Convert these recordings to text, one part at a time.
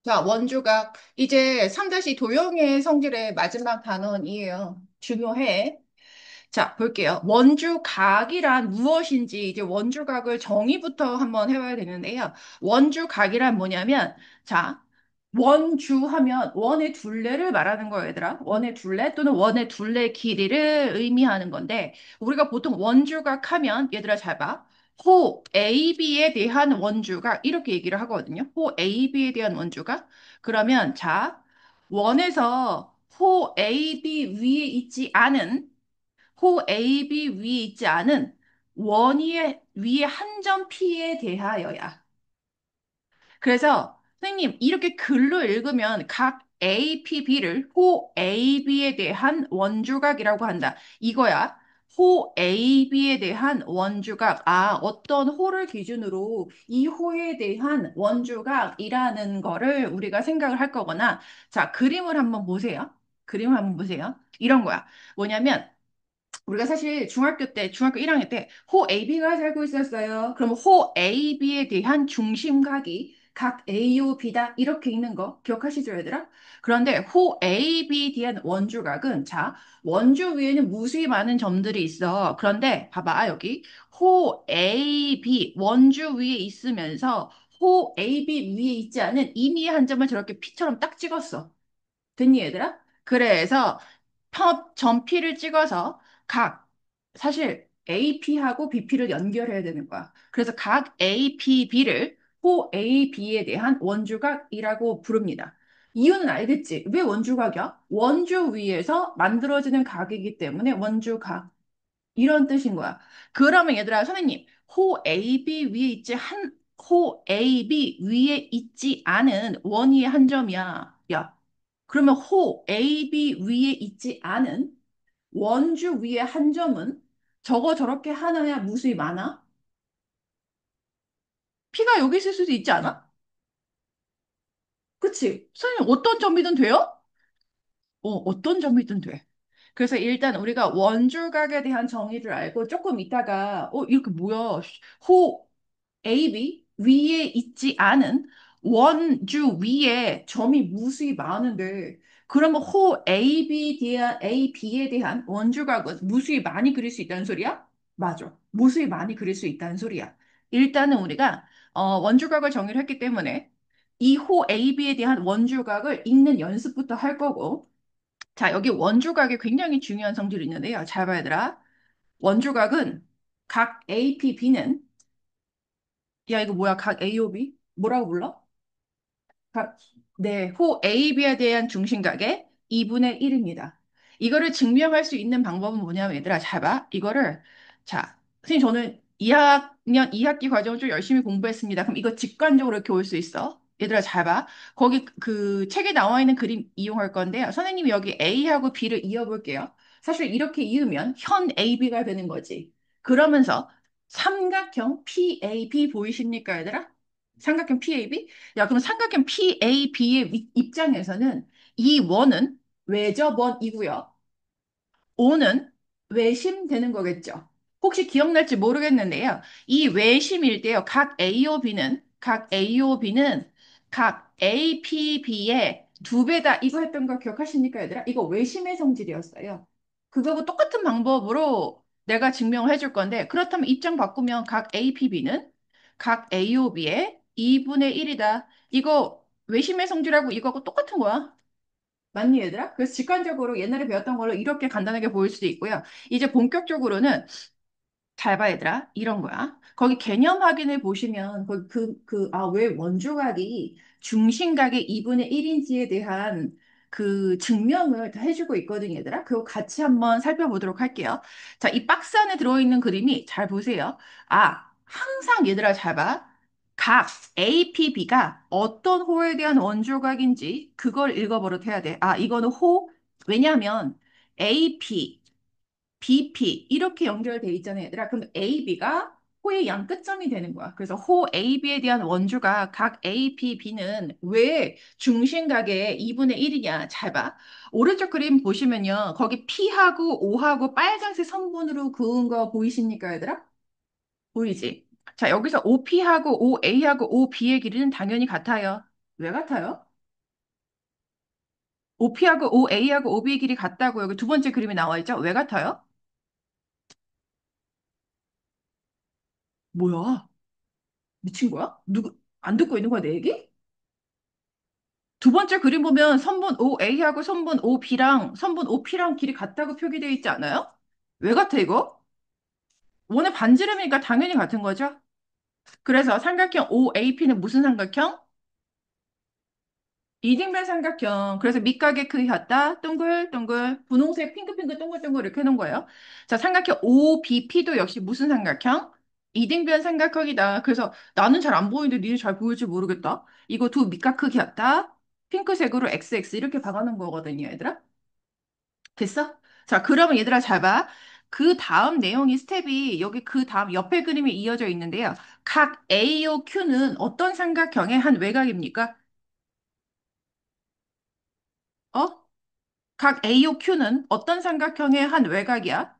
자, 원주각. 이제 3-2 도형의 성질의 마지막 단원이에요. 중요해. 자, 볼게요. 원주각이란 무엇인지 이제 원주각을 정의부터 한번 해봐야 되는데요. 원주각이란 뭐냐면, 자, 원주 하면 원의 둘레를 말하는 거예요, 얘들아. 원의 둘레 또는 원의 둘레 길이를 의미하는 건데, 우리가 보통 원주각 하면, 얘들아 잘 봐. 호 AB에 대한 원주각, 이렇게 얘기를 하거든요. 호 AB에 대한 원주각. 그러면, 자, 원에서 호 AB 위에 있지 않은 호 AB 위에 있지 않은 원 위에 한 점 P에 대하여야. 그래서 선생님 이렇게 글로 읽으면 각 A, P, B를 호 A, B에 대한 원주각이라고 한다. 이거야. 호 A, B에 대한 원주각. 아, 어떤 호를 기준으로 이 호에 대한 원주각이라는 거를 우리가 생각을 할 거거나, 자, 그림을 한번 보세요. 그림을 한번 보세요. 이런 거야. 뭐냐면, 우리가 사실 중학교 1학년 때 호 AB가 살고 있었어요. 그럼 호 AB에 대한 중심각이 각 AO, B다 이렇게 있는 거 기억하시죠, 얘들아? 그런데 호 AB에 대한 원주각은 자, 원주 위에는 무수히 많은 점들이 있어. 그런데 봐봐, 여기 호 AB 원주 위에 있으면서 호 AB 위에 있지 않은 임의의 한 점을 저렇게 P처럼 딱 찍었어. 됐니, 얘들아? 그래서 점피를 찍어서 각, 사실 AP하고 BP를 연결해야 되는 거야. 그래서 각 APB를 호 AB에 대한 원주각이라고 부릅니다. 이유는 알겠지? 왜 원주각이야? 원주 위에서 만들어지는 각이기 때문에 원주각. 이런 뜻인 거야. 그러면 얘들아, 선생님, 호 AB 위에 있지 호 AB 위에 있지 않은 원위의 한 점이야. 야, 그러면 호 AB 위에 있지 않은 원주 위에 한 점은 저거 저렇게 하나야 무수히 많아? P가 여기 있을 수도 있지 않아? 그치? 선생님, 어떤 점이든 돼요? 어떤 점이든 돼. 그래서 일단 우리가 원주각에 대한 정의를 알고 조금 있다가, 이렇게 뭐야? 호 AB 위에 있지 않은 원주 위에 점이 무수히 많은데, 그러면 호 AB에 대한 원주각은 무수히 많이 그릴 수 있다는 소리야? 맞아. 무수히 많이 그릴 수 있다는 소리야. 일단은 우리가 원주각을 정의를 했기 때문에 이 호 AB에 대한 원주각을 읽는 연습부터 할 거고, 자, 여기 원주각에 굉장히 중요한 성질이 있는데요. 잘 봐야 되라. 원주각은 각 AP, B는, 야, 이거 뭐야? 각 AOB? 뭐라고 불러? 각, 네, 호 AB에 대한 중심각의 2분의 1입니다. 이거를 증명할 수 있는 방법은 뭐냐면, 얘들아, 잘 봐. 이거를, 자, 선생님, 저는 2학년 2학기 과정을 좀 열심히 공부했습니다. 그럼 이거 직관적으로 이렇게 올 수 있어. 얘들아, 잘 봐. 거기 그 책에 나와 있는 그림 이용할 건데요. 선생님이 여기 A하고 B를 이어볼게요. 사실 이렇게 이으면 현 AB가 되는 거지. 그러면서 삼각형 PAB 보이십니까, 얘들아? 삼각형 PAB? 야, 그럼 삼각형 PAB의 입장에서는 이 원은 외접원이고요. O는 외심 되는 거겠죠. 혹시 기억날지 모르겠는데요. 이 외심일 때요. 각 AOB는 각 APB의 두 배다. 이거 했던 거 기억하십니까, 얘들아? 이거 외심의 성질이었어요. 그거하고 똑같은 방법으로 내가 증명을 해줄 건데, 그렇다면 입장 바꾸면 각 APB는 각 AOB의 2분의 1이다. 이거 외심의 성질하고 이거하고 똑같은 거야. 맞니, 얘들아? 그래서 직관적으로 옛날에 배웠던 걸로 이렇게 간단하게 보일 수도 있고요. 이제 본격적으로는 잘 봐, 얘들아. 이런 거야. 거기 개념 확인을 보시면, 왜 원주각이 중심각의 2분의 1인지에 대한 그 증명을 다 해주고 있거든, 얘들아. 그거 같이 한번 살펴보도록 할게요. 자, 이 박스 안에 들어있는 그림이 잘 보세요. 아, 항상 얘들아 잘 봐. 각 APB가 어떤 호에 대한 원주각인지 그걸 읽어버릇 해야 돼. 아, 이거는 호, 왜냐하면 AP, BP 이렇게 연결돼 있잖아요, 얘들아. 그럼 AB가 호의 양 끝점이 되는 거야. 그래서 호 AB에 대한 원주가 각 APB는 왜 중심각의 2분의 1이냐? 잘 봐. 오른쪽 그림 보시면요. 거기 P하고 O하고 빨간색 선분으로 그은 거 보이십니까, 얘들아? 보이지? 자, 여기서 OP하고 OA하고 OB의 길이는 당연히 같아요. 왜 같아요? OP하고 OA하고 OB의 길이 같다고 여기 두 번째 그림이 나와 있죠? 왜 같아요? 뭐야? 미친 거야? 안 듣고 있는 거야, 내 얘기? 두 번째 그림 보면 선분 OA하고 선분 OB랑 선분 OP랑 길이 같다고 표기되어 있지 않아요? 왜 같아, 이거? 원의 반지름이니까 당연히 같은 거죠? 그래서 삼각형 OAP는 무슨 삼각형? 이등변 삼각형. 그래서 밑각의 크기 같다. 동글동글. 분홍색 핑크핑크 동글동글 이렇게 해놓은 거예요. 자, 삼각형 OBP도 역시 무슨 삼각형? 이등변 삼각형이다. 그래서 나는 잘 안 보이는데 니는 잘 보일지 모르겠다. 이거 두 밑각 크기 같다. 핑크색으로 XX 이렇게 박아놓은 거거든요, 얘들아. 됐어? 자, 그러면 얘들아 잘 봐. 그 다음 내용이 스텝이 여기 그 다음 옆에 그림이 이어져 있는데요. 각 AO Q는 어떤 삼각형의 한 외곽입니까? 어? 각 AO Q는 어떤 삼각형의 한 외곽이야?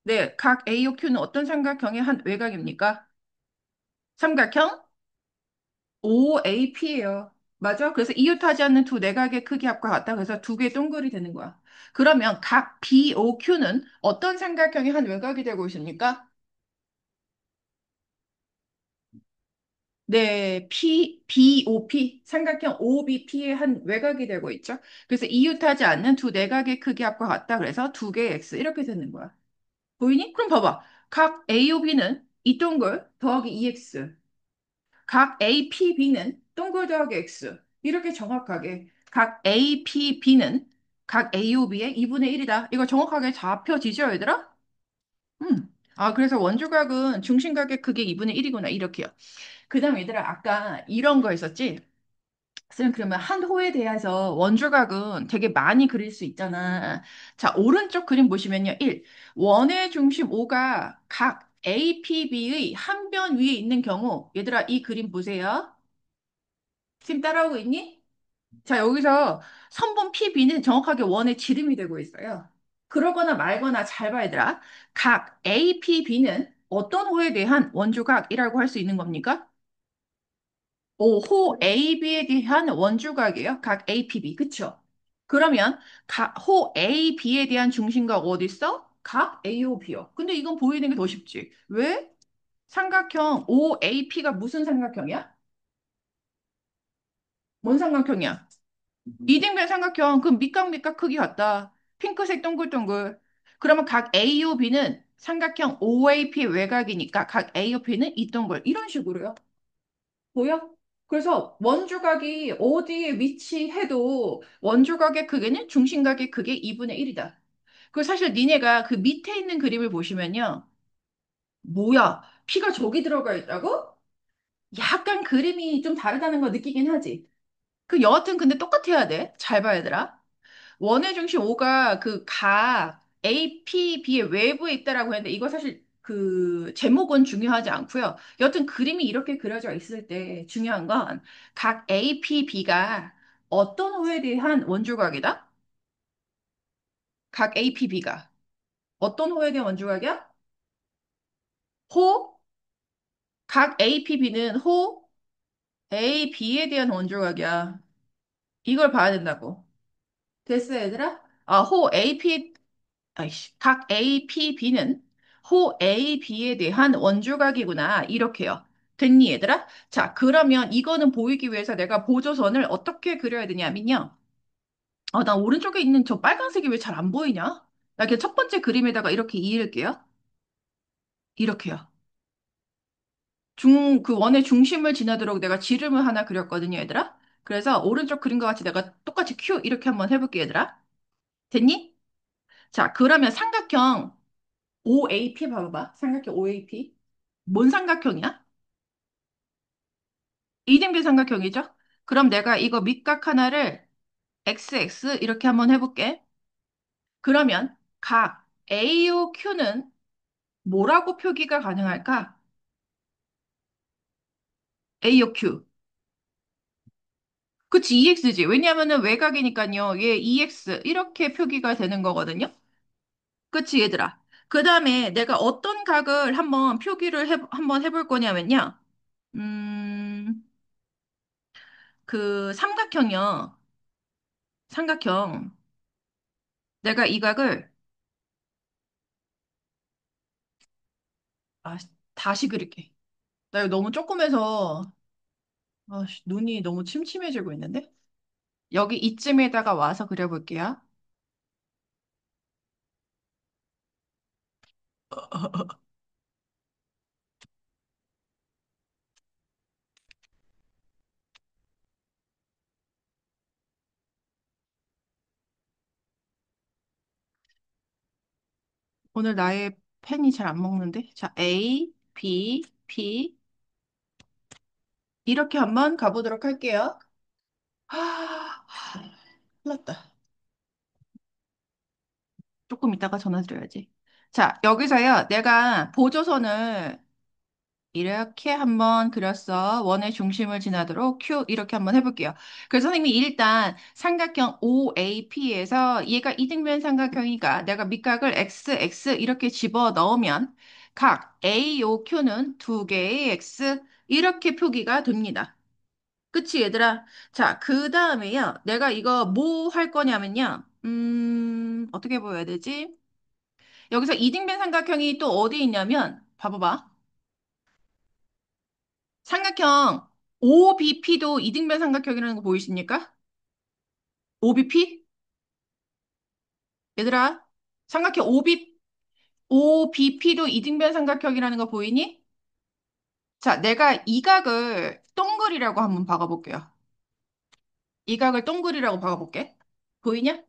네, 각 AO Q는 어떤 삼각형의 한 외곽입니까? 삼각형 OAP예요. 맞아? 그래서 이웃하지 않는 두 내각의 크기 합과 같다. 그래서 두 개의 동글이 되는 거야. 그러면 각 BOQ는 어떤 삼각형의 한 외곽이 되고 있습니까? 네, BOP, 삼각형 OBP의 한 외곽이 되고 있죠. 그래서 이웃하지 않는 두 내각의 크기 합과 같다. 그래서 두 개의 X 이렇게 되는 거야. 보이니? 그럼 봐봐. 각 AOB는 이 동글 더하기 2X. 각 APB는 동글 더하기 X. 이렇게 정확하게. 각 APB는 각 AOB의 2분의 1이다. 이거 정확하게 잡혀지죠, 얘들아? 아, 그래서 원주각은 중심각의 크기 2분의 1이구나. 이렇게요. 그 다음 얘들아, 아까 이런 거 있었지? 쌤, 그러면 한 호에 대해서 원주각은 되게 많이 그릴 수 있잖아. 자, 오른쪽 그림 보시면요. 1. 원의 중심 O가 각 APB의 한 변 위에 있는 경우, 얘들아, 이 그림 보세요. 쌤 따라오고 있니? 자, 여기서 선분 PB는 정확하게 원의 지름이 되고 있어요. 그러거나 말거나 잘 봐야 얘들아. 각 APB는 어떤 호에 대한 원주각이라고 할 수 있는 겁니까? 호 AB에 대한 원주각이에요. 각 APB. 그쵸? 그러면 호 AB에 대한 중심각 어디 있어? 각 AOB요. 근데 이건 보이는 게 더 쉽지. 왜? 삼각형 OAP가 무슨 삼각형이야? 뭔 삼각형이야? 이등변 삼각형. 그럼 밑각 크기 같다. 핑크색 동글동글. 그러면 각 AOB는 삼각형 OAP 외곽이니까 각 AOP는 이 동글. 이런 식으로요. 보여? 그래서 원주각이 어디에 위치해도 원주각의 크기는 중심각의 크기 2분의 1이다. 그 사실 니네가 그 밑에 있는 그림을 보시면요. 뭐야? 피가 저기 들어가 있다고? 약간 그림이 좀 다르다는 거 느끼긴 하지. 그 여하튼 근데 똑같아야 돼. 잘 봐야 되라. 원의 중심 O가 그 각 A, P, B의 외부에 있다라고 했는데 이거 사실 그 제목은 중요하지 않고요. 여튼 그림이 이렇게 그려져 있을 때 중요한 건 각 A, P, B가 어떤 호에 대한 원주각이다? 각 A, P, B가 어떤 호에 대한 원주각이야? 호? 각 A, P, B는 호 A, B에 대한 원주각이야. 이걸 봐야 된다고. 됐어, 얘들아? 아, 호 A, P 아이씨, 각 A, P, B는 호 A, B에 대한 원주각이구나. 이렇게요. 됐니, 얘들아? 자, 그러면 이거는 보이기 위해서 내가 보조선을 어떻게 그려야 되냐면요. 아, 나 오른쪽에 있는 저 빨간색이 왜 잘 안 보이냐? 나 그냥 첫 번째 그림에다가 이렇게 이을게요. 이렇게요. 그 원의 중심을 지나도록 내가 지름을 하나 그렸거든요, 얘들아. 그래서 오른쪽 그림과 같이 내가 똑같이 큐 이렇게 한번 해볼게, 얘들아. 됐니? 자, 그러면 삼각형 OAP 봐봐봐. 삼각형 OAP. 뭔 삼각형이야? 이등변 삼각형이죠? 그럼 내가 이거 밑각 하나를 XX 이렇게 한번 해볼게. 그러면 각 AOQ는 뭐라고 표기가 가능할까? AOQ. 그치, EX지. 왜냐하면은 외곽이니까요. 얘 EX 이렇게 표기가 되는 거거든요. 그치, 얘들아. 그 다음에 내가 어떤 각을 한번 표기를 한번 해볼 거냐면요. 음, 그 삼각형이요. 삼각형. 내가 이 각을, 아, 다시 그릴게. 나 이거 너무 조그매서, 아, 눈이 너무 침침해지고 있는데? 여기 이쯤에다가 와서 그려볼게요. 오늘 나의 펜이 잘 안 먹는데? 자, A, B, P. 이렇게 한번 가보도록 할게요. 아, 큰일 났다. 조금 이따가 전화 드려야지. 자, 여기서요. 내가 보조선을 이렇게 한번 그렸어. 원의 중심을 지나도록 Q 이렇게 한번 해볼게요. 그래서 선생님이 일단 삼각형 OAP에서 얘가 이등변 삼각형이니까 내가 밑각을 XX 이렇게 집어 넣으면 각 AOQ는 두 개의 X 이렇게 표기가 됩니다. 그치, 얘들아? 자, 그 다음에요. 내가 이거 뭐 할 거냐면요. 어떻게 보여야 되지? 여기서 이등변 삼각형이 또 어디 있냐면, 봐봐봐. 삼각형 OBP도 이등변 삼각형이라는 거 보이십니까? OBP? 얘들아, 삼각형 OBP도 이등변 삼각형이라는 거 보이니? 자, 내가 이 각을 동글이라고 한번 박아볼게요. 이 각을 동글이라고 박아볼게. 보이냐?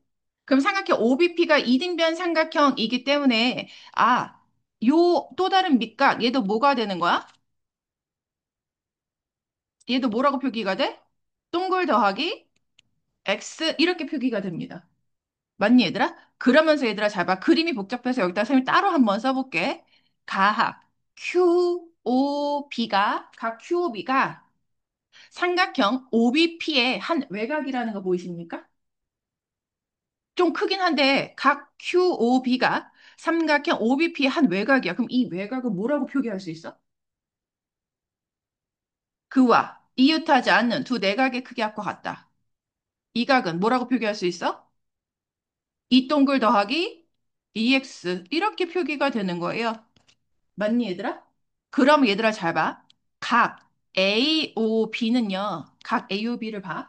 그럼 삼각형 OBP가 이등변 삼각형이기 때문에, 아, 요 또 다른 밑각, 얘도 뭐가 되는 거야? 얘도 뭐라고 표기가 돼? 동글 더하기 X 이렇게 표기가 됩니다. 맞니, 얘들아? 그러면서 얘들아 잘 봐. 그림이 복잡해서 여기다 선생님이 따로 한번 써볼게. 가학 QOB가 각 QOB가 삼각형 OBP의 한 외곽이라는 거 보이십니까? 좀 크긴 한데 각 QOB가 삼각형 OBP의 한 외곽이야. 그럼 이 외곽은 뭐라고 표기할 수 있어? 그와 이웃하지 않는 두 내각의 크기합과 같다. 이 각은 뭐라고 표기할 수 있어? 이 동글 더하기 EX 이렇게 표기가 되는 거예요. 맞니, 얘들아? 그럼 얘들아 잘 봐. 각 AOB는요. 각 AOB를 봐.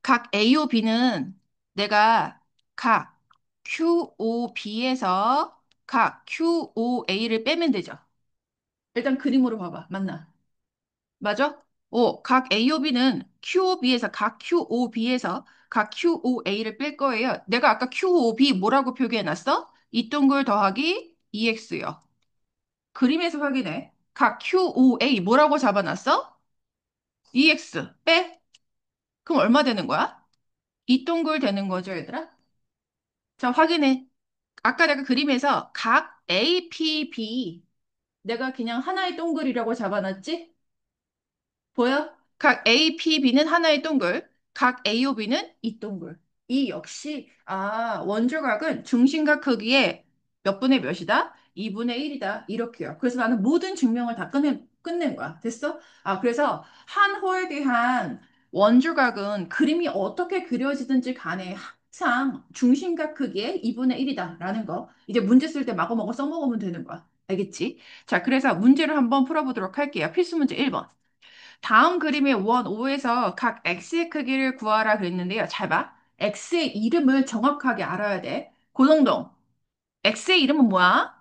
각 AOB는 내가 각 QOB에서 각 QOA를 빼면 되죠. 일단 그림으로 봐봐. 맞나? 맞아? 각 AOB는 QOB에서 각 QOB에서 각 QOA를 뺄 거예요. 내가 아까 QOB 뭐라고 표기해놨어? 이 동글 더하기 EX요. 그림에서 확인해. 각 QOA 뭐라고 잡아놨어? EX 빼. 그럼 얼마 되는 거야? 이 동글 되는 거죠, 얘들아? 자, 확인해. 아까 내가 그림에서 각 APB 내가 그냥 하나의 동글이라고 잡아놨지? 보여? 각 A, P, B는 하나의 동글, 각 A, O, B는 이 동글. 이 역시 원조각은 중심각 크기의 몇 분의 몇이다? 2분의 1이다. 이렇게요. 그래서 나는 모든 증명을 다 끝낸 거야. 됐어? 그래서 한 호에 대한 원조각은 그림이 어떻게 그려지든지 간에 항상 중심각 크기의 2분의 1이다. 라는 거. 이제 문제 쓸 때 마구마구 써먹으면 되는 거야. 알겠지? 자, 그래서 문제를 한번 풀어보도록 할게요. 필수 문제 1번. 다음 그림의 원 5에서 각 x의 크기를 구하라 그랬는데요. 잘 봐. x의 이름을 정확하게 알아야 돼. 고동동. x의 이름은 뭐야?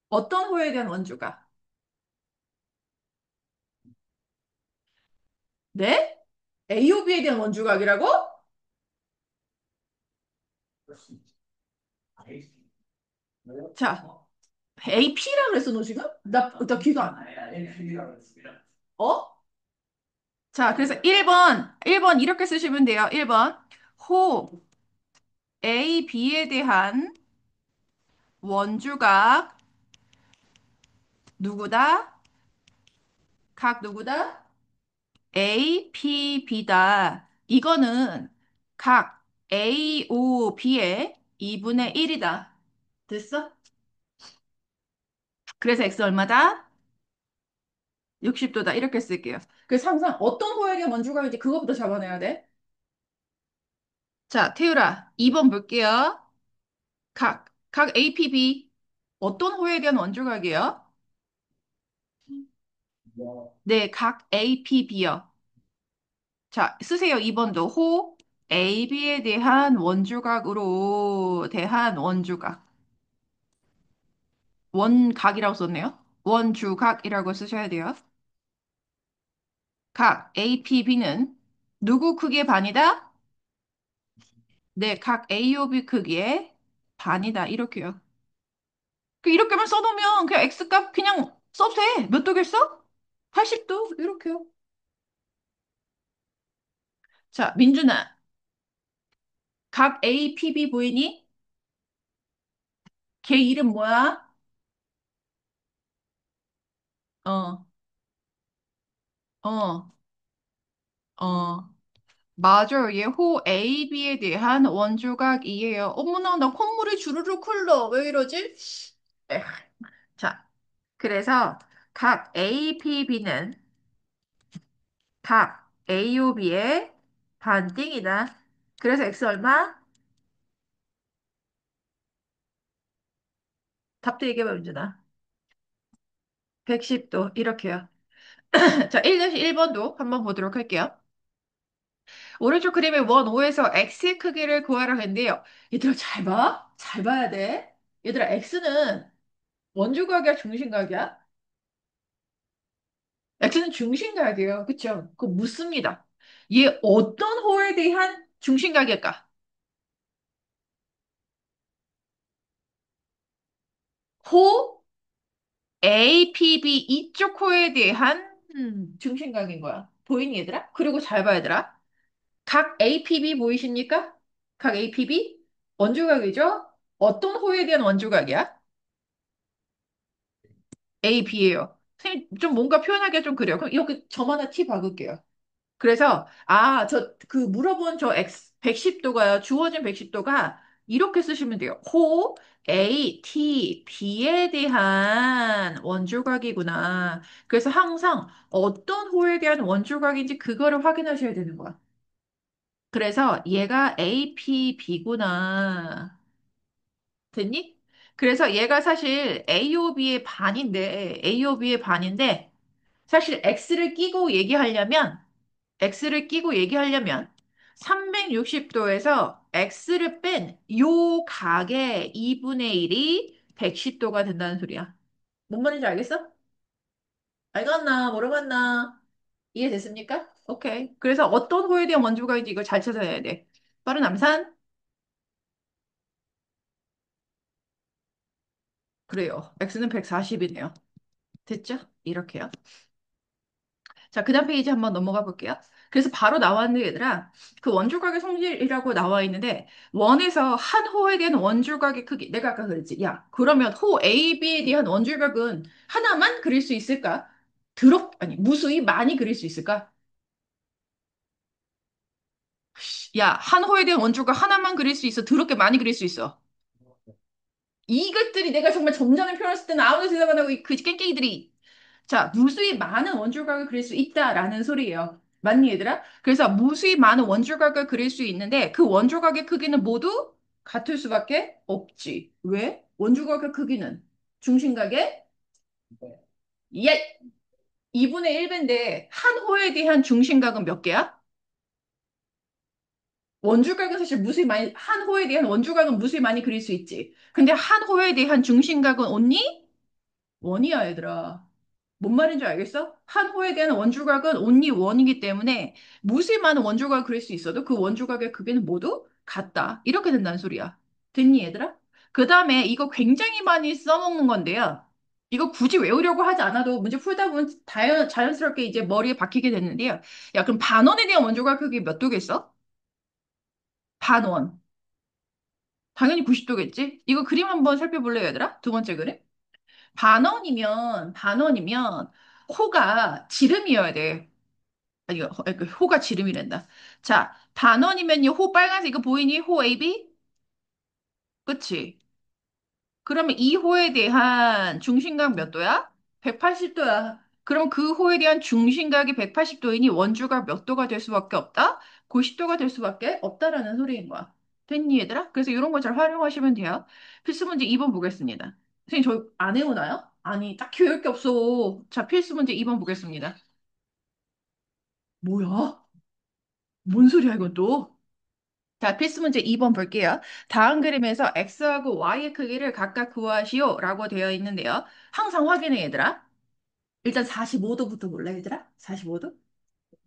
어떤 호에 대한 원주가? 네? AOB에 대한 원주각이라고? 자, AP라 그랬어, 너 지금? 나 귀가 안. 어? 자, 그래서 1번 이렇게 쓰시면 돼요. 1번. 호 A, B에 대한 원주각 누구다? 각 누구다? A, P, B다. 이거는 각 A, O, B의 2분의 1이다. 됐어? 그래서 X 얼마다? 60도다. 이렇게 쓸게요. 그래서 항상 어떤 호에게 원주각인지 그거부터 잡아내야 돼. 자, 태율아, 2번 볼게요. 각 APB. 어떤 호에 대한 원주각이에요? 네, 각 APB요. 자, 쓰세요. 2번도 호 AB에 대한 원주각으로 대한 원주각. 원각이라고 썼네요. 원주각이라고 쓰셔야 돼요. 각 APB는 누구 크기의 반이다? 네, 각 AOB 크기의 반이다. 이렇게요. 이렇게만 써놓으면 그냥 X값 그냥 써도 돼. 몇 도겠어? 80도? 이렇게요. 자, 민준아. 각 APB 보이니? 걔 이름 뭐야? 어, 어, 어. 맞아요. 얘 호 AB에 대한 원조각이에요. 어머나, 나 콧물이 주르륵 흘러. 왜 이러지? 에휴. 자, 그래서 각 APB는 각 AOB의 반띵이다. 그래서 X 얼마? 답도 얘기해봐, 민준아. 110도. 이렇게요. 자, 1-1번도 한번 보도록 할게요. 오른쪽 그림의 원 5에서 x의 크기를 구하라 했는데요. 얘들아, 잘 봐. 잘 봐야 돼. 얘들아, x는 원주각이야, 중심각이야? x는 중심각이에요. 그쵸? 그거 묻습니다. 얘 어떤 호에 대한 중심각일까? 호 A, P, B 이쪽 호에 대한 중심각인 거야. 보이니 얘들아? 그리고 잘 봐 얘들아. 각 A, P, B 보이십니까? 각 A, P, B 원주각이죠? 어떤 호에 대한 원주각이야? A, B예요. 선생님 좀 뭔가 표현하기가 좀 그래요. 그럼 이렇게 점 하나 T 박을게요. 그래서 그 물어본 저 X 110도가요. 주어진 110도가 이렇게 쓰시면 돼요. 호 A, T, B에 대한 원주각이구나. 그래서 항상 어떤 호에 대한 원주각인지 그거를 확인하셔야 되는 거야. 그래서 얘가 A, P, B구나. 됐니? 그래서 얘가 사실 AOB의 반인데, AOB의 반인데, 사실 X를 끼고 얘기하려면 360도에서 X를 뺀 요 각의 2분의 1이 110도가 된다는 소리야. 뭔 말인지 알겠어? 알겠나? 모르겠나? 이해됐습니까? 오케이. 그래서 어떤 호에 대한 원주각인지 이걸 잘 찾아내야 돼. 빠른 암산? 그래요. X는 140이네요. 됐죠? 이렇게요. 자, 그 다음 페이지 한번 넘어가 볼게요. 그래서 바로 나왔는데, 얘들아, 그 원줄각의 성질이라고 나와 있는데, 원에서 한 호에 대한 원줄각의 크기. 내가 아까 그랬지. 야, 그러면 호 AB에 대한 원줄각은 하나만 그릴 수 있을까? 아니, 무수히 많이 그릴 수 있을까? 야, 한 호에 대한 원줄각 하나만 그릴 수 있어. 더럽게 많이 그릴 수 있어. 이것들이 내가 정말 점잖은 표현했을 때는 아무도 대답 안 하고 그 깽깽이들이 자, 무수히 많은 원줄각을 그릴 수 있다라는 소리예요. 맞니, 얘들아? 그래서 무수히 많은 원줄각을 그릴 수 있는데 그 원줄각의 크기는 모두 같을 수밖에 없지. 왜? 원줄각의 크기는 중심각의 예! 2분의 1배인데 한 호에 대한 중심각은 몇 개야? 원줄각은 사실 무수히 많이, 한 호에 대한 원줄각은 무수히 많이 그릴 수 있지. 근데 한 호에 대한 중심각은 only 원이야, 얘들아. 뭔 말인지 알겠어? 한 호에 대한 원주각은 only 원이기 때문에 무수히 많은 원주각을 그릴 수 있어도 그 원주각의 크기는 모두 같다. 이렇게 된다는 소리야. 됐니, 얘들아? 그 다음에 이거 굉장히 많이 써먹는 건데요. 이거 굳이 외우려고 하지 않아도 문제 풀다 보면 자연스럽게 이제 머리에 박히게 됐는데요. 야, 그럼 반원에 대한 원주각 크기 몇 도겠어? 반원. 당연히 90도겠지? 이거 그림 한번 살펴볼래요, 얘들아? 두 번째 그림? 반원이면 호가 지름이어야 돼. 아니, 호가 지름이란다. 자, 반원이면요, 호 빨간색 이거 보이니? 호 AB? 그치? 그러면 이 호에 대한 중심각 몇 도야? 180도야. 그럼 그 호에 대한 중심각이 180도이니 원주각 몇 도가 될 수밖에 없다? 90도가 될 수밖에 없다라는 소리인 거야. 됐니, 얘들아? 그래서 이런 거 잘 활용하시면 돼요. 필수 문제 2번 보겠습니다. 선생님, 저 안 해오나요? 아니, 딱 교육게 없어. 자, 필수 문제 2번 보겠습니다. 뭐야? 뭔 소리야, 이건 또? 자, 필수 문제 2번 볼게요. 다음 그림에서 x하고 y의 크기를 각각 구하시오 라고 되어 있는데요. 항상 확인해, 얘들아. 일단 45도부터 볼래, 얘들아? 45도?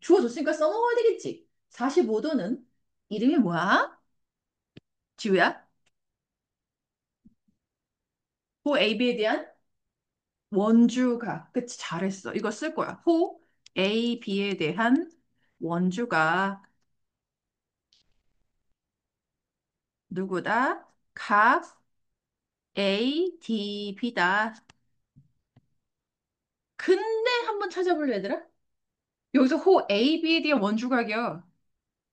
주어졌으니까 써먹어야 되겠지. 45도는 이름이 뭐야? 지우야? 호 AB에 대한 원주각. 그치, 잘했어. 이거 쓸 거야. 호 AB에 대한 원주각. 누구다? 각 ADB다. 근데 한번 찾아볼래, 얘들아? 여기서 호 AB에 대한 원주각이야.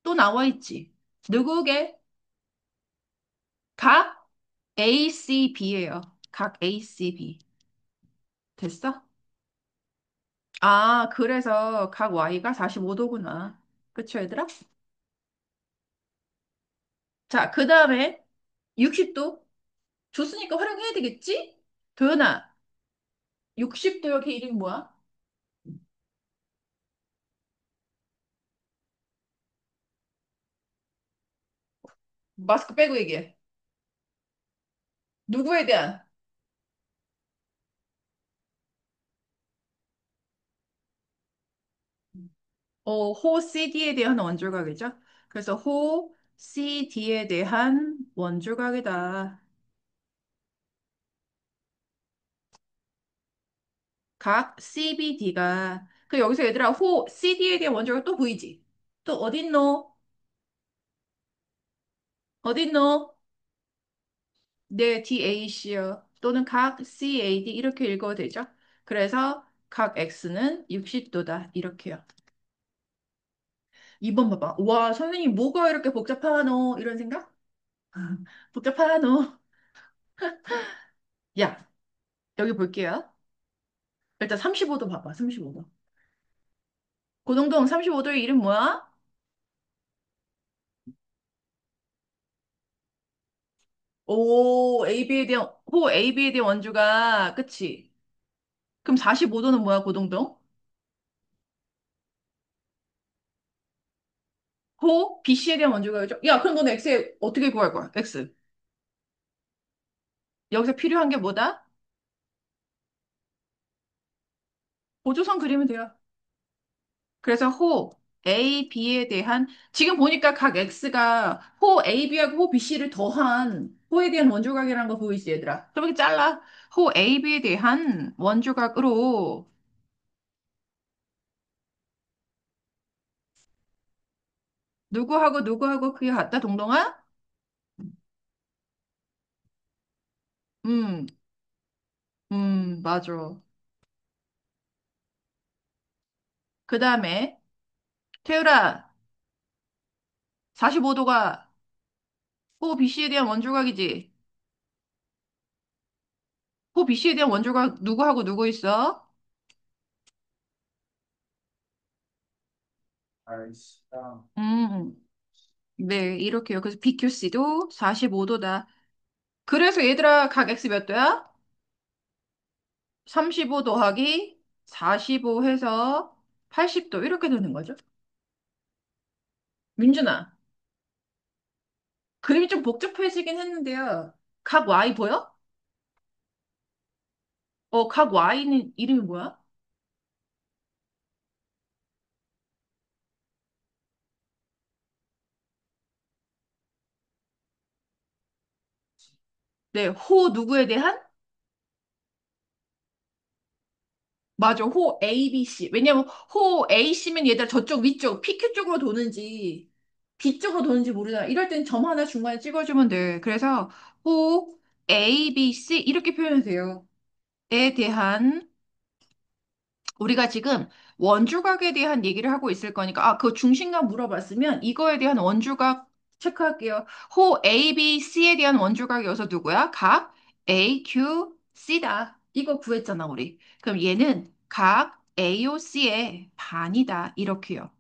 또 나와 있지. 누구게? 각 ACB예요. 각 ACB. 됐어? 아, 그래서 각 Y가 45도구나. 그쵸, 얘들아? 자, 그 다음에 60도. 줬으니까 활용해야 되겠지? 도연아, 60도 여기 이름이 뭐야? 마스크 빼고 얘기해. 누구에 대한? 호 CD에 대한 원주각이죠. 그래서 호 CD에 대한 원주각이다. 각 CBD가. 그 여기서 얘들아, 호 CD에 대한 원주각 또 보이지? 또 어딨노? 어딨노? 네, DAC요. 또는 각 CAD 이렇게 읽어도 되죠. 그래서 각 X는 60도다. 이렇게요. 2번 봐봐. 와, 선생님 뭐가 이렇게 복잡하노? 이런 생각? 복잡하노? 야, 여기 볼게요. 일단 35도 봐봐. 35도. 고동동 35도의 이름 뭐야? 오, AB에 대한 호 AB에 대한 원주가 그치? 그럼 45도는 뭐야, 고동동? 호 BC에 대한 원주가 그죠? 야, 그럼 너는 X에 어떻게 구할 거야? X. 여기서 필요한 게 뭐다? 보조선 그리면 돼요. 그래서 호 A, B에 대한 지금 보니까 각 X가 호 A, B하고 호 B, C를 더한 호에 대한 원조각이라는 거 보이지, 얘들아? 좀 이렇게 잘라. 호 A, B에 대한 원조각으로 누구하고 누구하고 그게 같다, 동동아? 음, 맞아. 그 다음에 태율아, 45도가 호 B, C에 대한 원조각이지? 호 B, C에 대한 원조각 누구하고 누구 있어? 음, 네, 이렇게요. 그래서 BQC도 45도다. 그래서 얘들아, 각 X 몇 도야? 35 더하기 45 해서 80도 이렇게 되는 거죠. 민준아, 그림이 좀 복잡해지긴 했는데요. 각 Y 보여? 각 Y는 이름이 뭐야? 네, 호 누구에 대한? 맞아, 호 A, B, C. 왜냐면 호 A, C면 얘들 저쪽 위쪽 PQ 쪽으로 도는지 B 쪽으로 도는지 모르잖아. 이럴 땐 점 하나 중간에 찍어주면 돼. 그래서 호 A, B, C 이렇게 표현이 돼요. 에 대한 우리가 지금 원주각에 대한 얘기를 하고 있을 거니까, 그 중심각 물어봤으면 이거에 대한 원주각 체크할게요. 호 A, B, C에 대한 원주각이 어서 누구야? 각 A, Q, C다. 이거 구했잖아, 우리. 그럼 얘는 각 AOC의 반이다. 이렇게요.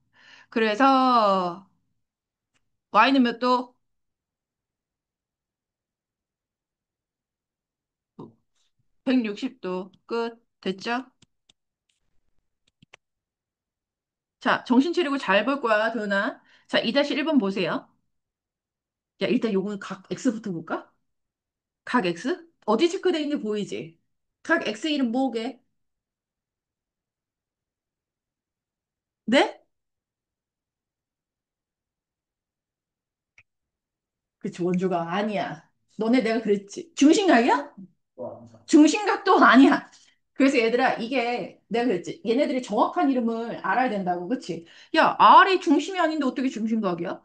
그래서 Y는 몇 도? 160도. 끝. 됐죠? 자, 정신 차리고 잘 볼 거야, 도현아. 자, 2-1번 보세요. 야, 일단 요거는 각 X부터 볼까? 각 X? 어디 체크돼 있는지 보이지? 각 X 이름 뭐게? 네? 그치, 원주가 아니야. 너네 내가 그랬지. 중심각이야? 중심각도 아니야. 그래서 얘들아, 이게 내가 그랬지. 얘네들이 정확한 이름을 알아야 된다고, 그치? 야, R이 중심이 아닌데 어떻게 중심각이야?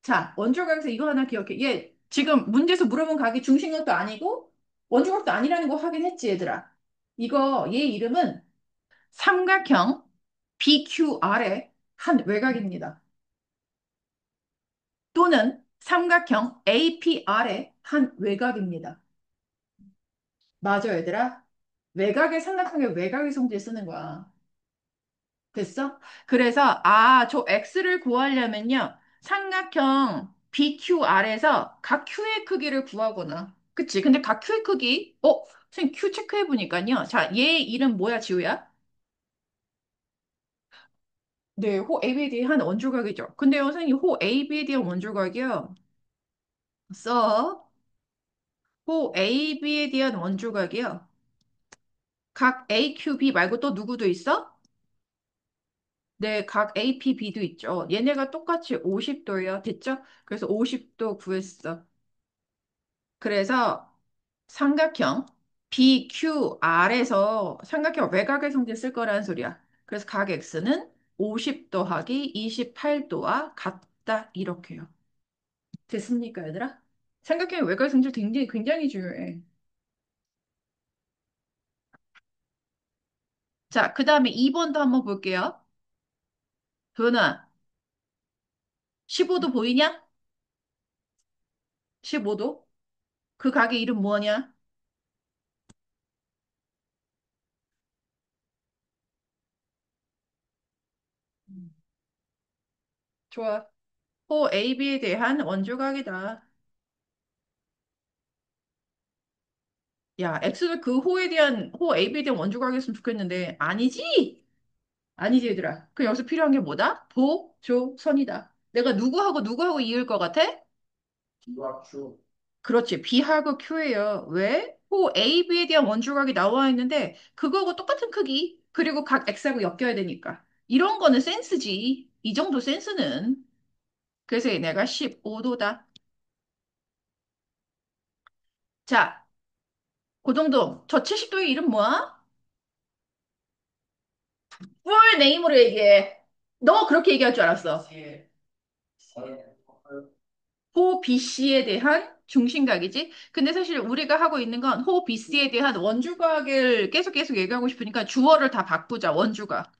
자, 원주각에서 이거 하나 기억해. 얘 지금 문제에서 물어본 각이 중심각도 아니고 원주각도 아니라는 거 확인했지, 얘들아. 이거 얘 이름은 삼각형 BQR의 한 외곽입니다. 또는 삼각형 APR의 한 외곽입니다. 맞아, 얘들아. 외곽의 삼각형의 외곽의 성질 쓰는 거야. 됐어? 그래서 저 x를 구하려면요. 삼각형 BQR에서 각 q의 크기를 구하거나. 그치? 근데 각 q의 크기, 선생님 q 체크해 보니까요. 자, 얘 이름 뭐야, 지우야? 네, 호 AB에 대한 원주각이죠. 근데요, 선생님 호 AB에 대한 원주각이요. 써. 호 AB에 대한 원주각이요. 각 AQB 말고 또 누구도 있어? 네, 각 APB도 있죠. 얘네가 똑같이 50도예요. 됐죠? 그래서 50도 구했어. 그래서 삼각형 BQR에서 삼각형 외곽의 성질 쓸 거라는 소리야. 그래서 각 X는 50 더하기 28도와 같다. 이렇게요. 됐습니까, 얘들아? 삼각형의 외곽의 성질 굉장히 중요해. 자, 그 다음에 2번도 한번 볼게요. 도현아, 15도 보이냐? 15도? 그 가게 이름 뭐냐? 좋아. 호 AB에 대한 원조각이다. 야, X는 그 호에 대한, 호 AB에 대한 원조각이었으면 좋겠는데, 아니지? 아니지, 얘들아. 그 여기서 필요한 게 뭐다? 보조선이다. 내가 누구하고 이을 것 같아? 그렇지. B하고 Q예요. 왜? 호 AB에 대한 원조각이 나와 있는데, 그거하고 똑같은 크기, 그리고 각 X하고 엮여야 되니까. 이런 거는 센스지. 이 정도 센스는. 그래서 얘네가 15도다. 자, 그 정도. 저 70도의 이름 뭐야? 풀 네임으로 얘기해. 너 그렇게 얘기할 줄 알았어. 호 BC에 대한 중심각이지. 근데 사실 우리가 하고 있는 건 호 BC에 대한 원주각을 계속 얘기하고 싶으니까 주어를 다 바꾸자. 원주각.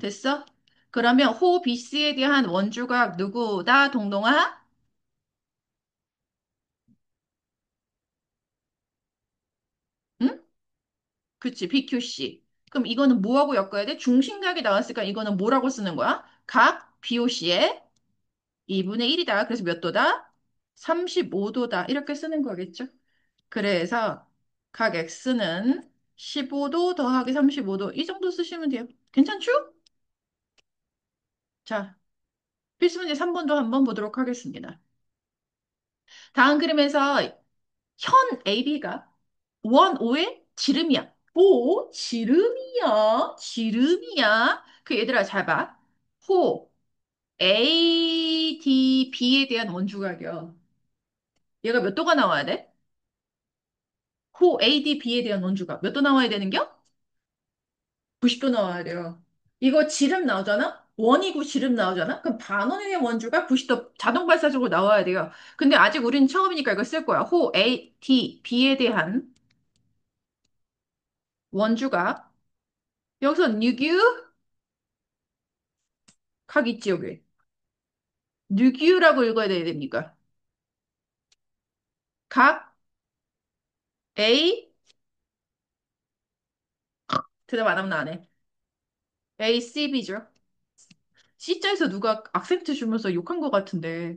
됐어? 그러면 호 BC에 대한 원주각 누구다? 동동아? 응? 그치. BQC. 그럼 이거는 뭐하고 엮어야 돼? 중심각이 나왔으니까 이거는 뭐라고 쓰는 거야? 각 BOC의 2분의 1이다. 그래서 몇 도다? 35도다. 이렇게 쓰는 거겠죠? 그래서 각 x는 15도 더하기 35도. 이 정도 쓰시면 돼요. 괜찮죠? 자, 필수 문제 3번도 한번 보도록 하겠습니다. 다음 그림에서 현 AB가 원 O의 지름이야. 오, 지름이야. 지름이야. 그 얘들아 잘 봐. 호 ADB에 대한 원주각이요. 얘가 몇 도가 나와야 돼? 호 ADB에 대한 원주각 몇 도 나와야 되는겨? 90도 나와야 돼요. 이거 지름 나오잖아? 원이고 지름 나오잖아? 그럼 반원에 대한 원주가 90도 자동 발사적으로 나와야 돼요. 근데 아직 우리는 처음이니까 이거 쓸 거야. 호 A, D, B에 대한 원주가 여기서 뉴규 각 있지 여기. 뉴규라고 읽어야 돼야 됩니까? 각 A 대답 안 하면 안 해. ACB죠. C자에서 누가 악센트 주면서 욕한 것 같은데.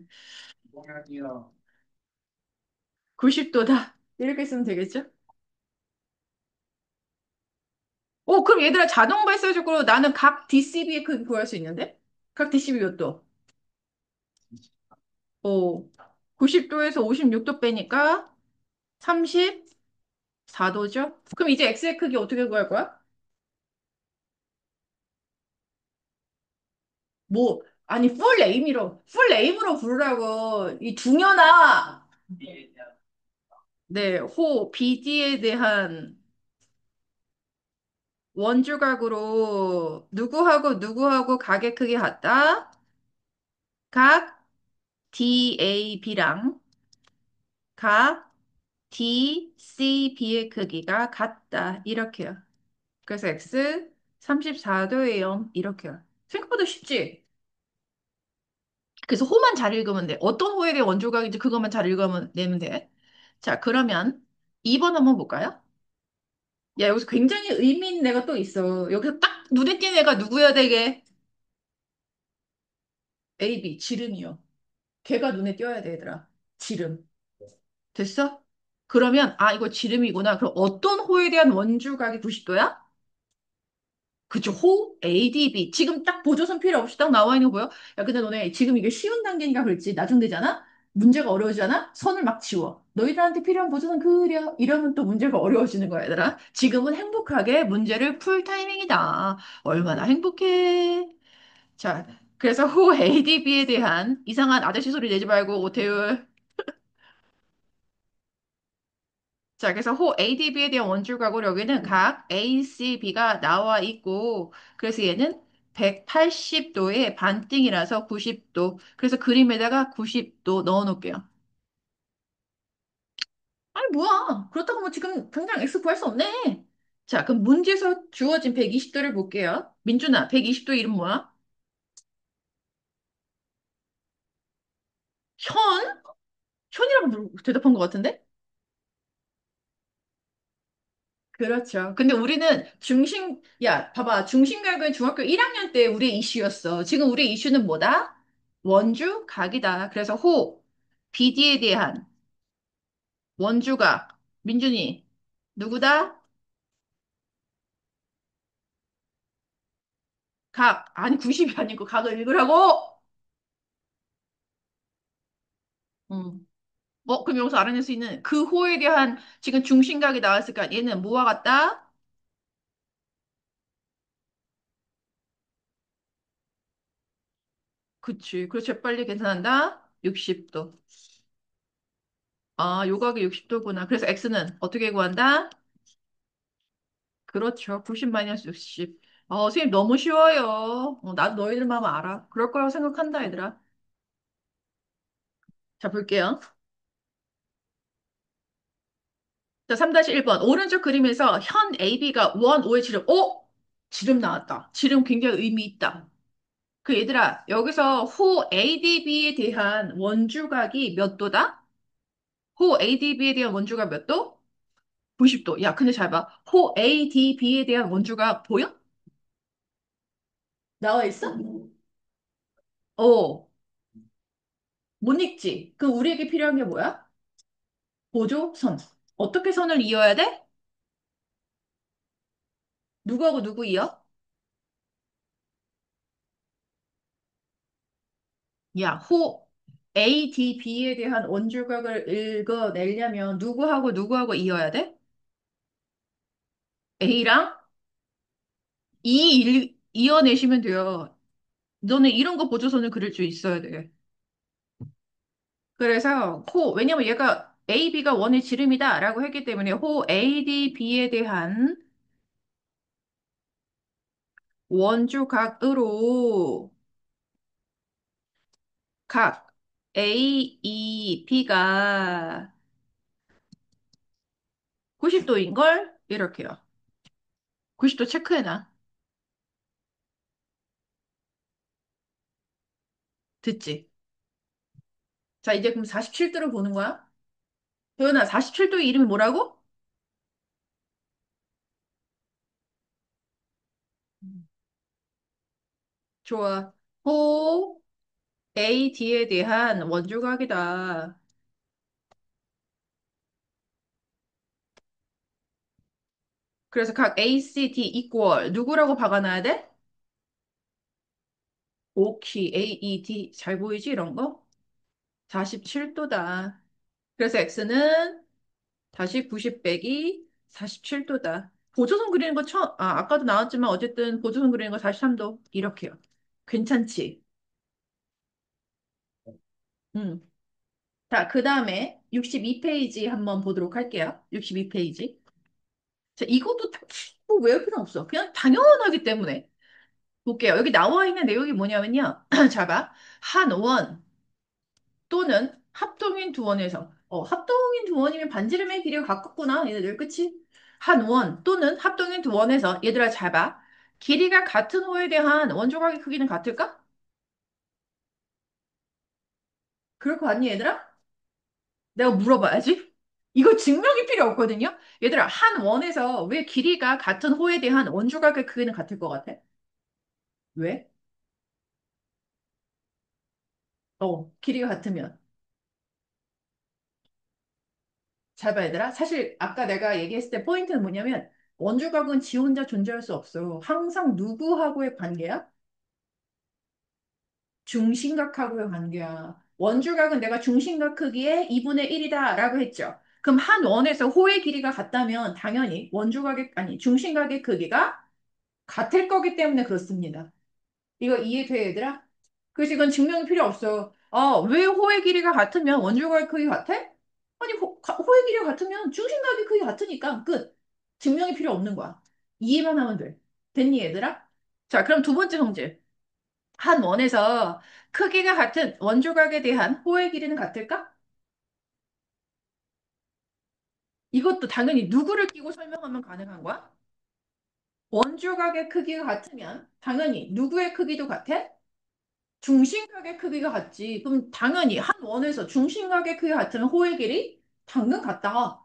90도다. 이렇게 쓰면 되겠죠? 그럼 얘들아 자동 발사적으로 나는 각 DCB의 크기 구할 수 있는데? 각 DCB 몇 도? 90도에서 56도 빼니까 34도죠? 그럼 이제 X의 크기 어떻게 구할 거야? 뭐, 아니, 풀 네임으로 부르라고. 이 중요나, 네, BD에 대한 원주각으로 누구하고 각의 크기 같다? 각 DAB랑 각 DCB의 크기가 같다. 이렇게요. 그래서 X 34도예요. 이렇게요. 생각보다 쉽지? 그래서 호만 잘 읽으면 돼. 어떤 호에 대해 원조각인지 그것만 잘 읽으면 내면 돼. 자, 그러면 2번 한번 볼까요? 야, 여기서 굉장히 의미 있는 애가 또 있어. 여기서 딱 눈에 띄는 애가 누구야 되게? A, B, 지름이요. 걔가 눈에 띄어야 돼, 얘들아. 지름. 됐어? 그러면, 이거 지름이구나. 그럼 어떤 호에 대한 원주각이 90도야? 그쵸, ADB. 지금 딱 보조선 필요 없이 딱 나와 있는 거 보여? 야, 근데 너네 지금 이게 쉬운 단계인가 그랬지? 나중 되잖아? 문제가 어려워지잖아? 선을 막 지워. 너희들한테 필요한 보조선 그려. 이러면 또 문제가 어려워지는 거야, 얘들아. 지금은 행복하게 문제를 풀 타이밍이다. 얼마나 행복해. 자, 그래서 ADB에 대한 이상한 아저씨 소리 내지 말고, 오태율. 자, 그래서 ADB에 대한 원줄각으로 여기는 각 ACB가 나와 있고, 그래서 얘는 180도의 반띵이라서 90도. 그래서 그림에다가 90도 넣어 놓을게요. 아니, 뭐야. 그렇다고 뭐 지금 당장 X 구할 수 없네. 자, 그럼 문제에서 주어진 120도를 볼게요. 민준아, 120도 이름 뭐야? 현? 현이라고 대답한 것 같은데? 그렇죠. 근데 우리는 야, 봐봐. 중심각은 중학교 1학년 때 우리의 이슈였어. 지금 우리의 이슈는 뭐다? 원주 각이다. 그래서 BD에 대한 원주각. 민준이, 누구다? 아니, 90이 아니고 각을 읽으라고! 음. 그럼 여기서 알아낼 수 있는 그 호에 대한 지금 중심각이 나왔으니까 얘는 뭐와 같다? 그치. 그래서 재빨리 계산한다? 60도. 요각이 60도구나. 그래서 X는 어떻게 구한다? 그렇죠. 90 마이너스 60. 선생님 너무 쉬워요. 나도 너희들 마음 알아. 그럴 거라고 생각한다, 얘들아. 자, 볼게요. 자, 3-1번. 오른쪽 그림에서 현 AB가 원 O의 지름. 지름 나왔다. 지름 굉장히 의미 있다. 그 얘들아, 여기서 ADB에 대한 원주각이 몇 도다? ADB에 대한 원주각 몇 도? 90도. 야, 근데 잘 봐. ADB에 대한 원주각 보여? 나와 있어? 어, 못 읽지? 그럼 우리에게 필요한 게 뭐야? 보조선. 어떻게 선을 이어야 돼? 누구하고 누구 이어? 야, A, D, B에 대한 원줄각을 읽어내려면 누구하고 이어야 돼? A랑 이어내시면 돼요. 너는 이런 거 보조선을 그릴 수 있어야 돼. 그래서 왜냐면 얘가 A, B가 원의 지름이다 라고 했기 때문에 A, D, B에 대한 원주각으로 각 A, E, B가 90도인걸? 이렇게요. 90도 체크해놔. 듣지? 자, 이제 그럼 47도를 보는 거야? 도연아, 47도의 이름이 뭐라고? 좋아. 호 AD에 대한 원주각이다. 그래서 각 ACD equal 누구라고 박아놔야 돼? 오키 AED 잘 보이지 이런 거? 47도다. 그래서 X는 다시 90 빼기 47도다. 보조선 그리는 거 아까도 나왔지만 어쨌든 보조선 그리는 거 43도. 이렇게요. 괜찮지? 음. 자, 그 다음에 62페이지 한번 보도록 할게요. 62페이지. 자, 이것도 뭐 외울 필요 없어. 그냥 당연하기 때문에. 볼게요. 여기 나와 있는 내용이 뭐냐면요. 자, 봐. 한 원 또는 합동인 두 원에서. 합동인 두 원이면 반지름의 길이가 가깝구나. 얘네들, 그치? 한 원 또는 합동인 두 원에서. 얘들아, 잘 봐. 길이가 같은 호에 대한 원조각의 크기는 같을까? 그럴 거 아니, 얘들아? 내가 물어봐야지. 이거 증명이 필요 없거든요. 얘들아, 한 원에서 왜 길이가 같은 호에 대한 원조각의 크기는 같을 것 같아? 왜? 길이가 같으면. 잘 봐, 얘들아. 사실 아까 내가 얘기했을 때 포인트는 뭐냐면 원주각은 지 혼자 존재할 수 없어. 항상 누구하고의 관계야? 중심각하고의 관계야. 원주각은 내가 중심각 크기의 2분의 1이다 라고 했죠. 그럼 한 원에서 호의 길이가 같다면 당연히 원주각의, 아니, 중심각의 크기가 같을 거기 때문에 그렇습니다. 이거 이해돼, 얘들아? 그래서 이건 증명이 필요 없어. 왜 호의 길이가 같으면 원주각의 크기 같아? 아니, 호의 길이가 같으면 중심각의 크기 같으니까 끝. 증명이 필요 없는 거야. 이해만 하면 돼. 됐니, 얘들아? 자, 그럼 두 번째 성질. 한 원에서 크기가 같은 원조각에 대한 호의 길이는 같을까? 이것도 당연히 누구를 끼고 설명하면 가능한 거야? 원조각의 크기가 같으면 당연히 누구의 크기도 같아? 중심각의 크기가 같지. 그럼 당연히 한 원에서 중심각의 크기가 같으면 호의 길이 당근 같다.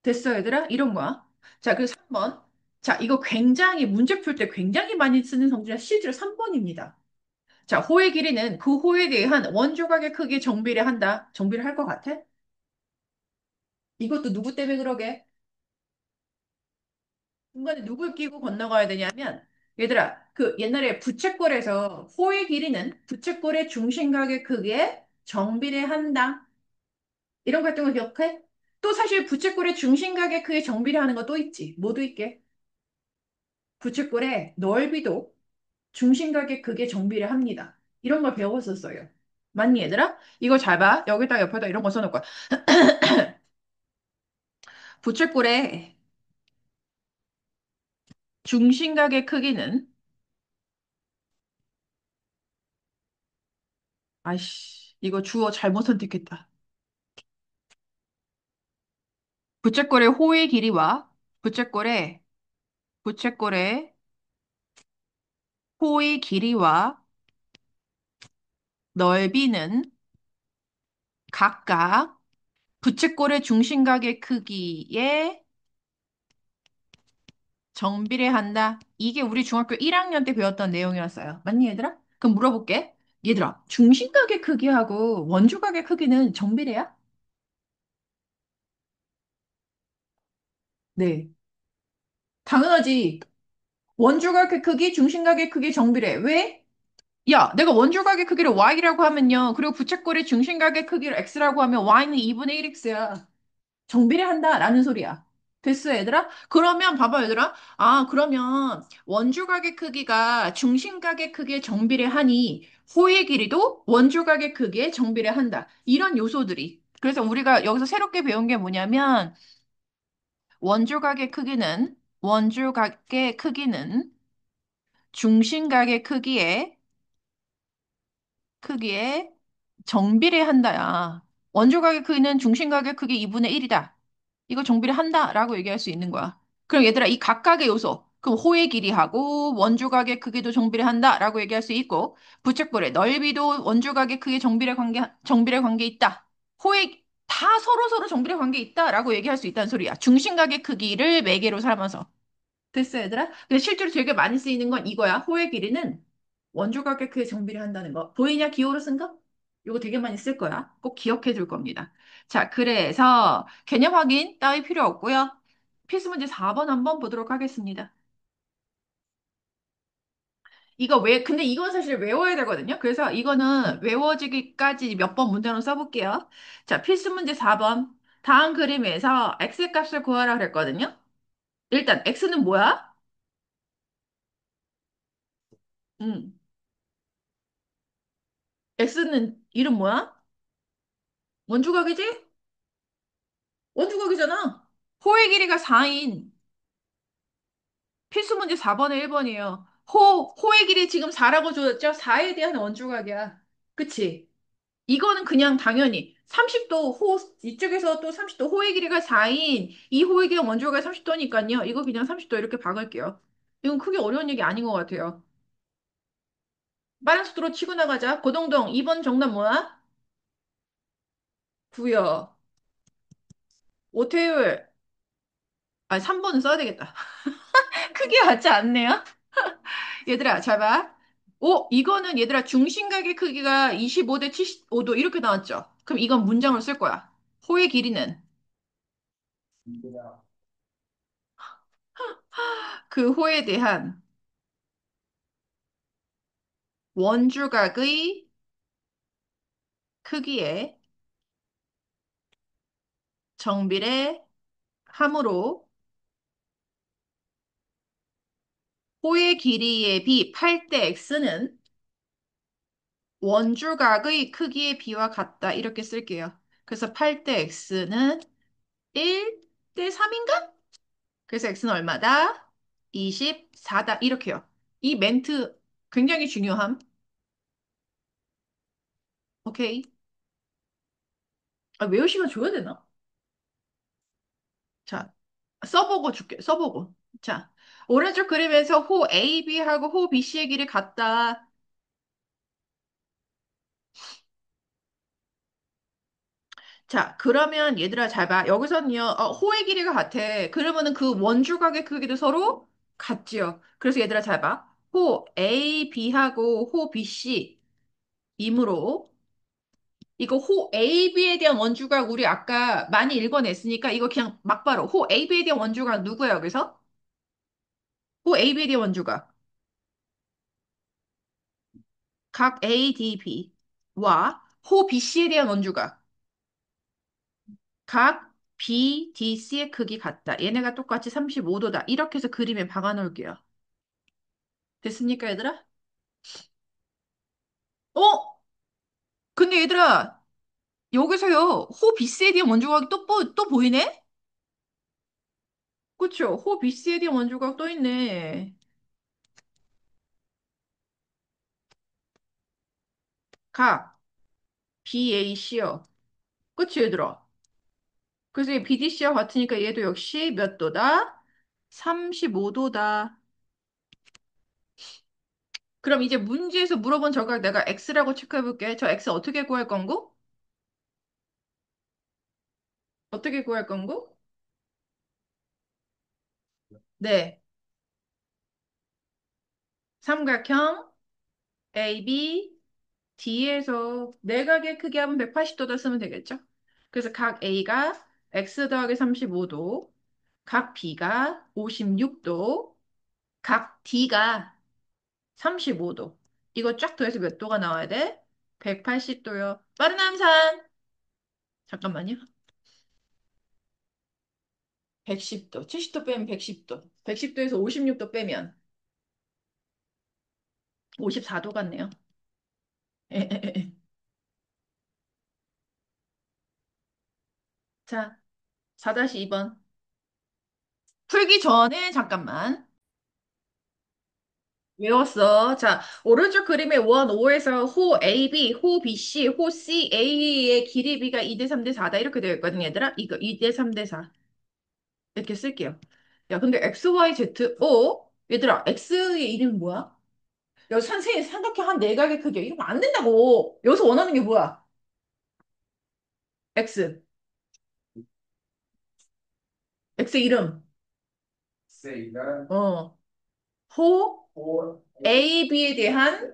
됐어, 얘들아? 이런 거야. 자, 그래서 3번. 자, 이거 굉장히 문제 풀 때 굉장히 많이 쓰는 성질은 실제로 3번입니다. 자, 호의 길이는 그 호에 대한 원조각의 크기에 정비를 한다. 정비를 할 것 같아? 이것도 누구 때문에 그러게? 중간에 누굴 끼고 건너가야 되냐면, 얘들아, 그 옛날에 부채꼴에서 호의 길이는 부채꼴의 중심각의 크기에 정비례한다. 이런 같은 거 기억해? 또 사실 부채꼴의 중심각의 크기에 정비례하는 거 또 있지. 뭐도 있게. 부채꼴의 넓이도 중심각의 크기에 정비례합니다. 이런 걸 배웠었어요. 맞니, 얘들아? 이거 잘 봐. 여기다 옆에다 이런 거 써놓을 거야. 부채꼴의 중심각의 크기는, 아이씨, 이거 주어 잘못 선택했다. 부채꼴의 호의 길이와 부채꼴의 부채꼴의 호의 길이와 넓이는 각각 부채꼴의 중심각의 크기에 정비례한다. 이게 우리 중학교 1학년 때 배웠던 내용이었어요. 맞니, 얘들아? 그럼 물어볼게. 얘들아, 중심각의 크기하고 원주각의 크기는 정비례야? 네. 당연하지. 원주각의 크기, 중심각의 크기 정비례. 왜? 야, 내가 원주각의 크기를 y라고 하면요. 그리고 부채꼴의 중심각의 크기를 x라고 하면 y는 2분의 1x야. 정비례한다 라는 소리야. 됐어, 얘들아? 그러면 봐봐, 얘들아. 그러면 원주각의 크기가 중심각의 크기에 정비례하니 호의 길이도 원주각의 크기에 정비례한다. 이런 요소들이. 그래서 우리가 여기서 새롭게 배운 게 뭐냐면 원주각의 크기는 중심각의 크기에 정비례한다야. 원주각의 크기는 중심각의 크기 2분의 1이다. 이거 정비를 한다라고 얘기할 수 있는 거야. 그럼 얘들아, 이 각각의 요소, 그럼 호의 길이하고 원주각의 크기도 정비를 한다라고 얘기할 수 있고, 부채꼴의 넓이도 원주각의 크기 정비례 관계 있다. 다 서로 정비례 관계 있다라고 얘기할 수 있다는 소리야. 중심각의 크기를 매개로 삼아서. 됐어, 얘들아? 근데 실제로 되게 많이 쓰이는 건 이거야. 호의 길이는 원주 가격의 정비를 한다는 거. 보이냐? 기호로 쓴 거? 이거 되게 많이 쓸 거야. 꼭 기억해 둘 겁니다. 자, 그래서 개념 확인 따위 필요 없고요. 필수 문제 4번 한번 보도록 하겠습니다. 이거 근데 이건 사실 외워야 되거든요. 그래서 이거는 외워지기까지 몇 번 문제로 써볼게요. 자, 필수 문제 4번. 다음 그림에서 x 값을 구하라 그랬거든요. 일단 x는 뭐야? 음, x는 이름 뭐야? 원주각이지? 원주각이잖아. 호의 길이가 4인 필수 문제 4번에 1번이에요. 호의 길이 지금 4라고 줬죠? 4에 대한 원주각이야. 그치? 이거는 그냥 당연히 30도 이쪽에서 또 30도 호의 길이가 4인 이 호의 길이 원주각이 30도니까요. 이거 그냥 30도 이렇게 박을게요. 이건 크게 어려운 얘기 아닌 것 같아요. 빠른 속도로 치고 나가자. 고동동 2번 정답 뭐야? 구요. 오태율. 아, 3번은 써야 되겠다. 크게 맞지 않네요. 얘들아, 잘 봐. 이거는 얘들아 중심각의 크기가 25대 75도 이렇게 나왔죠? 그럼 이건 문장을 쓸 거야. 호의 길이는 그 호에 대한 원주각의 크기의 정비례 함으로 호의 길이의 비 8대 x는 원주각의 크기의 비와 같다. 이렇게 쓸게요. 그래서 8대 x는 1대 3인가? 그래서 x는 얼마다? 24다. 이렇게요. 이 멘트 굉장히 중요함. 오케이. 아, 외울 시간 줘야 되나? 자, 써보고 줄게. 써보고. 자, 오른쪽 그림에서 호 AB하고 호 BC의 길이 같다. 자, 그러면 얘들아 잘 봐. 여기서는요, 호의 길이가 같아. 그러면은 그 원주각의 크기도 서로 같지요. 그래서 얘들아 잘 봐. 호 AB하고 호 BC 이므로 이거 호 AB에 대한 원주각 우리 아까 많이 읽어냈으니까 이거 그냥 막바로 호 AB에 대한 원주각 누구야 여기서? 호 AB에 대한 원주각 각 ADB와 호 BC에 대한 원주각 각 BDC의 크기 같다. 얘네가 똑같이 35도다. 이렇게 해서 그림에 박아 놓을게요. 됐습니까, 얘들아? 어? 근데 얘들아, 여기서요, 호 BC에 대한 원주각이 또 보이네? 그쵸? 호 BC에 대한 원주각 또 있네. 각 BAC요. 그치, 얘들아? 그래서 이 BDC와 같으니까 얘도 역시 몇 도다? 35도다. 그럼 이제 문제에서 물어본 저걸 내가 X라고 체크해 볼게. 저 X 어떻게 구할 건고? 어떻게 구할 건고? 네. 삼각형 AB, D에서 내각의 크기 하면 180도다 쓰면 되겠죠? 그래서 각 A가 X 더하기 35도, 각 B가 56도, 각 D가 35도. 이거 쫙 더해서 몇 도가 나와야 돼? 180도요. 빠른 함산. 잠깐만요. 110도. 70도 빼면 110도. 110도에서 56도 빼면 54도 같네요. 자, 4-2번. 풀기 전에 잠깐만. 외웠어. 자, 오른쪽 그림의 원 5에서 호 AB, 호 BC, 호 CA의 길이 B가 2대 3대 4다 이렇게 되어 있거든, 얘들아. 이거 2대 3대 4 이렇게 쓸게요. 야, 근데 X, Y, Z, 얘들아, X의 이름이 뭐야? 야, 선생님 삼각형 한 네각의 크기야. 이러면 안 된다고. 여기서 원하는 게 뭐야? X. X 이름. 어. 호? AB에 대한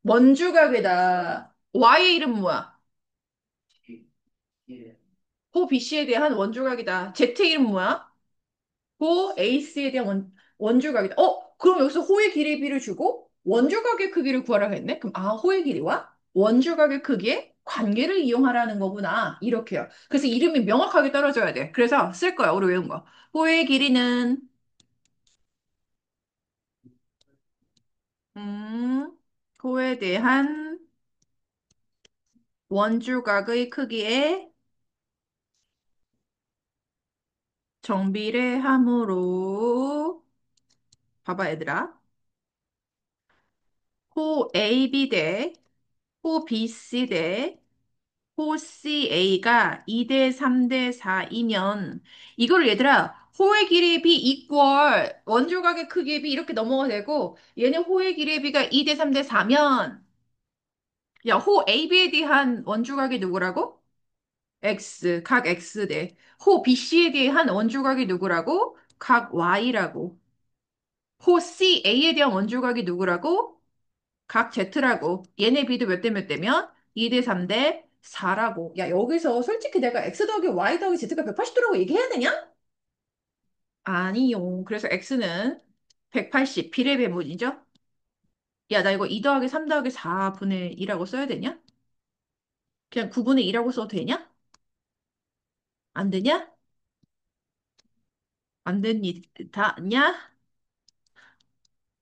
원주각이다. Y의 이름 뭐야? 호 BC에 대한 원주각이다. Z의 이름 뭐야? 호 AC에 대한 원주각이다. 그럼 여기서 호의 길이 B를 주고 원주각의 크기를 구하라고 했네? 그럼 호의 길이와 원주각의 크기의 관계를 이용하라는 거구나. 이렇게요. 그래서 이름이 명확하게 떨어져야 돼. 그래서 쓸 거야. 우리 외운 거. 호의 길이는 음, 호에 대한 원주각의 크기에 정비례함으로 봐봐 얘들아. 호 AB 대 호 BC 대 호 CA가 2대 3대 4이면 이걸 얘들아 호의 길이의 B 이퀄 원주각의 크기의 B 이렇게 넘어가 되고 얘는 호의 길이의 B가 2대 3대 4면 야, 호 AB에 대한 원주각이 누구라고? X, 각 X 대 호 BC에 대한 원주각이 누구라고? 각 Y라고. 호 CA에 대한 원주각이 누구라고? 각 Z라고. 얘네 B도 몇 대 몇 대면? 2대 3대 4라고. 야, 여기서 솔직히 내가 X 더하기 Y 더하기 Z가 180도라고 얘기해야 되냐? 아니요. 그래서 X는 180, 비례배분이죠? 야, 나 이거 2 더하기 3 더하기 4분의 2라고 써야 되냐? 그냥 9분의 2라고 써도 되냐? 안 되냐? 안 되냐?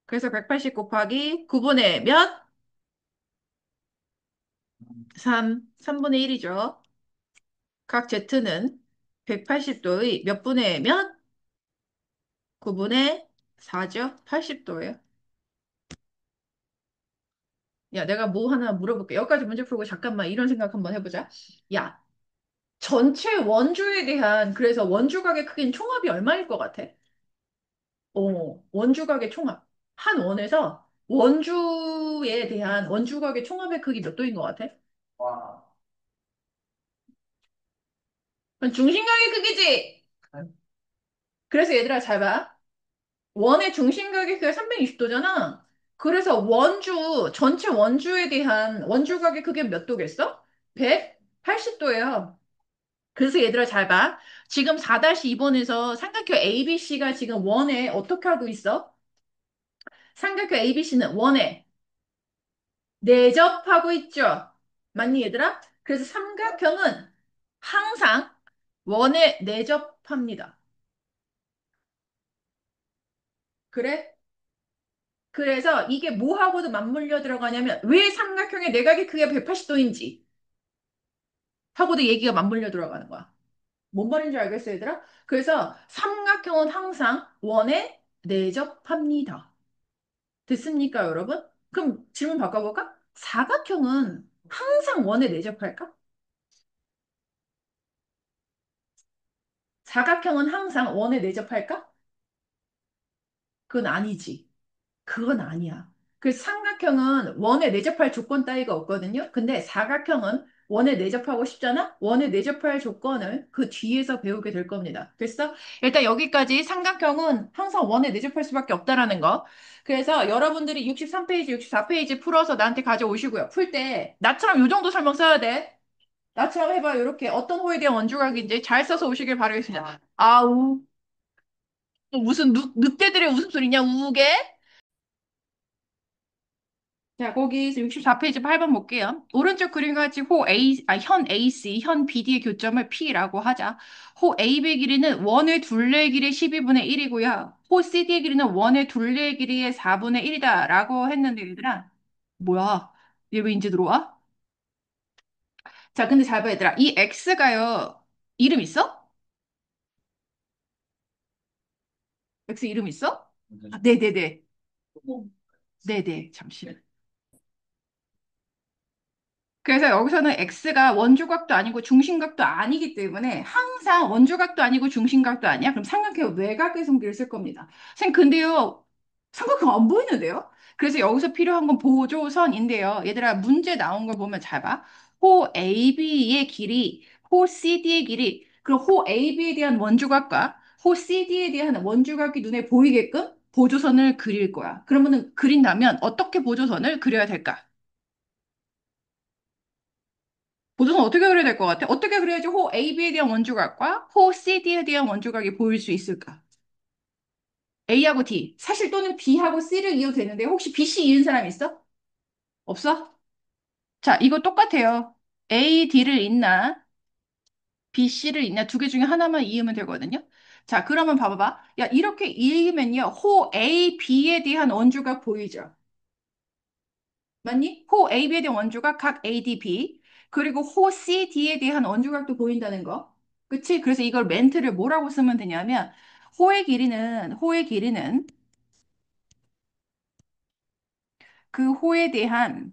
그래서 180 곱하기 9분의 몇? 3분의 1이죠. 각 Z는 180도의 몇 분의 몇? 9분의 4죠? 80도예요. 야, 내가 뭐 하나 물어볼게. 여기까지 문제 풀고 잠깐만 이런 생각 한번 해보자. 야, 전체 원주에 대한 그래서 원주각의 크기는 총합이 얼마일 것 같아? 원주각의 총합. 한 원에서 원주에 대한 원주각의 총합의 크기 몇 도인 것 같아? 그건 중심각의 크기지! 그래서 얘들아 잘 봐. 원의 중심각의 크기가 320도잖아. 그래서 전체 원주에 대한 원주각의 크기는 몇 도겠어? 180도예요. 그래서 얘들아 잘 봐. 지금 4-2번에서 삼각형 ABC가 지금 원에 어떻게 하고 있어? 삼각형 ABC는 원에 내접하고 있죠. 맞니 얘들아? 그래서 삼각형은 항상 원에 내접합니다. 그래? 그래서 이게 뭐하고도 맞물려 들어가냐면 왜 삼각형의 내각의 크기가 180도인지 하고도 얘기가 맞물려 들어가는 거야. 뭔 말인지 알겠어, 얘들아? 그래서 삼각형은 항상 원에 내접합니다. 됐습니까, 여러분? 그럼 질문 바꿔볼까? 사각형은 항상 원에 내접할까? 사각형은 항상 원에 내접할까? 그건 아니지. 그건 아니야. 그 삼각형은 원에 내접할 조건 따위가 없거든요. 근데 사각형은 원에 내접하고 싶잖아? 원에 내접할 조건을 그 뒤에서 배우게 될 겁니다. 됐어? 일단 여기까지 삼각형은 항상 원에 내접할 수밖에 없다라는 거. 그래서 여러분들이 63페이지, 64페이지 풀어서 나한테 가져오시고요. 풀 때 나처럼 이 정도 설명 써야 돼. 나처럼 해봐. 이렇게 어떤 호에 대한 원주각인지 잘 써서 오시길 바라겠습니다. 아우, 무슨 늑대들의 웃음소리냐, 우게? 자, 거기서 64페이지 8번 볼게요. 오른쪽 그림과 같이 현 AC, 현 BD의 교점을 P라고 하자. 호 AB 길이는 원의 둘레 길이 12분의 1이고요. 호 CD의 길이는 원의 둘레 길이의 4분의 1이다. 라고 했는데, 얘들아. 뭐야? 얘 왜 이제 들어와? 자, 근데 잘 봐, 얘들아. 이 X가요. 이름 있어? X 이름 있어? 네네네. 네네. 잠시만. 그래서 여기서는 x가 원주각도 아니고 중심각도 아니기 때문에 항상 원주각도 아니고 중심각도 아니야? 그럼 삼각형 외곽의 성질을 쓸 겁니다. 선생님, 근데요, 삼각형 안 보이는데요? 그래서 여기서 필요한 건 보조선인데요. 얘들아, 문제 나온 걸 보면 잘 봐. 호 AB의 길이, 호 CD의 길이, 그리고 호 AB에 대한 원주각과 호 CD에 대한 원주각이 눈에 보이게끔 보조선을 그릴 거야. 그러면은 그린다면 어떻게 보조선을 그려야 될까? 보조선 어떻게 그려야 될 것 같아? 어떻게 그려야지 호 AB에 대한 원주각과 호 CD에 대한 원주각이 보일 수 있을까? A하고 D. 사실 또는 B하고 C를 이어도 되는데 혹시 B, C 이은 사람 있어? 없어? 자, 이거 똑같아요. A, D를 잇나 B, C를 잇나 두 개 중에 하나만 이으면 되거든요. 자, 그러면 봐봐봐. 야, 이렇게 이으면요. 호 A, B에 대한 원주각 보이죠? 맞니? 호 A, B에 대한 원주각 각 A, D, B. 그리고 호 C, D에 대한 원주각도 보인다는 거. 그치? 그래서 이걸 멘트를 뭐라고 쓰면 되냐면 호의 길이는 그 호에 대한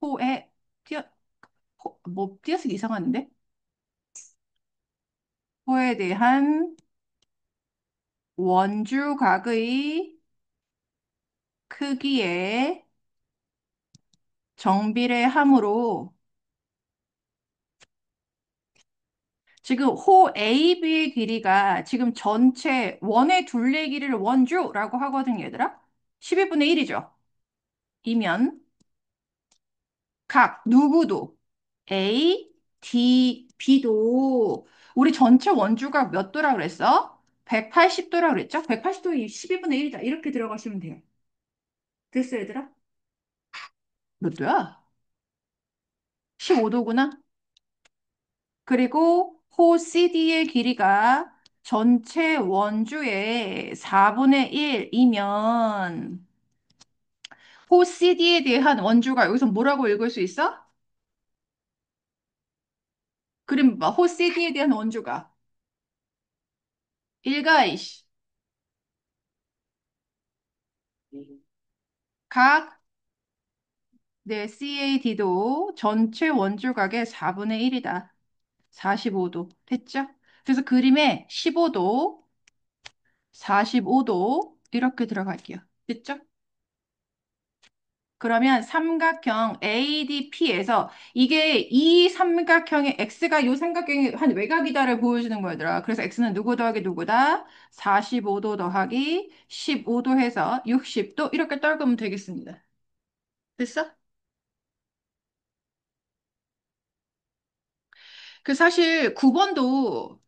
호에 띄어 뭐 띄어쓰기 이상하는데? 호에 대한 원주각의 크기의 정비례함으로 지금 호 AB의 길이가 지금 전체 원의 둘레 길이를 원주라고 하거든요, 얘들아. 12분의 1이죠. 이면 각 누구도 A, D, B도 우리 전체 원주각 몇 도라 그랬어? 180도라 그랬죠? 180도에 12분의 1이다. 이렇게 들어가시면 돼요. 됐어, 얘들아? 몇 도야? 15도구나. 그리고 호 CD의 길이가 전체 원주의 4분의 1이면 호 CD에 대한 원주가 여기서 뭐라고 읽을 수 있어? 그림 봐. 호 CD에 대한 원주가 일가이시 각 네, CAD도 전체 원주각의 4분의 1이다. 45도. 됐죠? 그래서 그림에 15도, 45도 이렇게 들어갈게요. 됐죠? 그러면 삼각형 ADP에서 이게 이 삼각형의 X가 이 삼각형의 한 외곽이다를 보여주는 거더라. 그래서 X는 누구 더하기 누구다? 45도 더하기 15도 해서 60도 이렇게 떨구면 되겠습니다. 됐어? 그 사실 9번도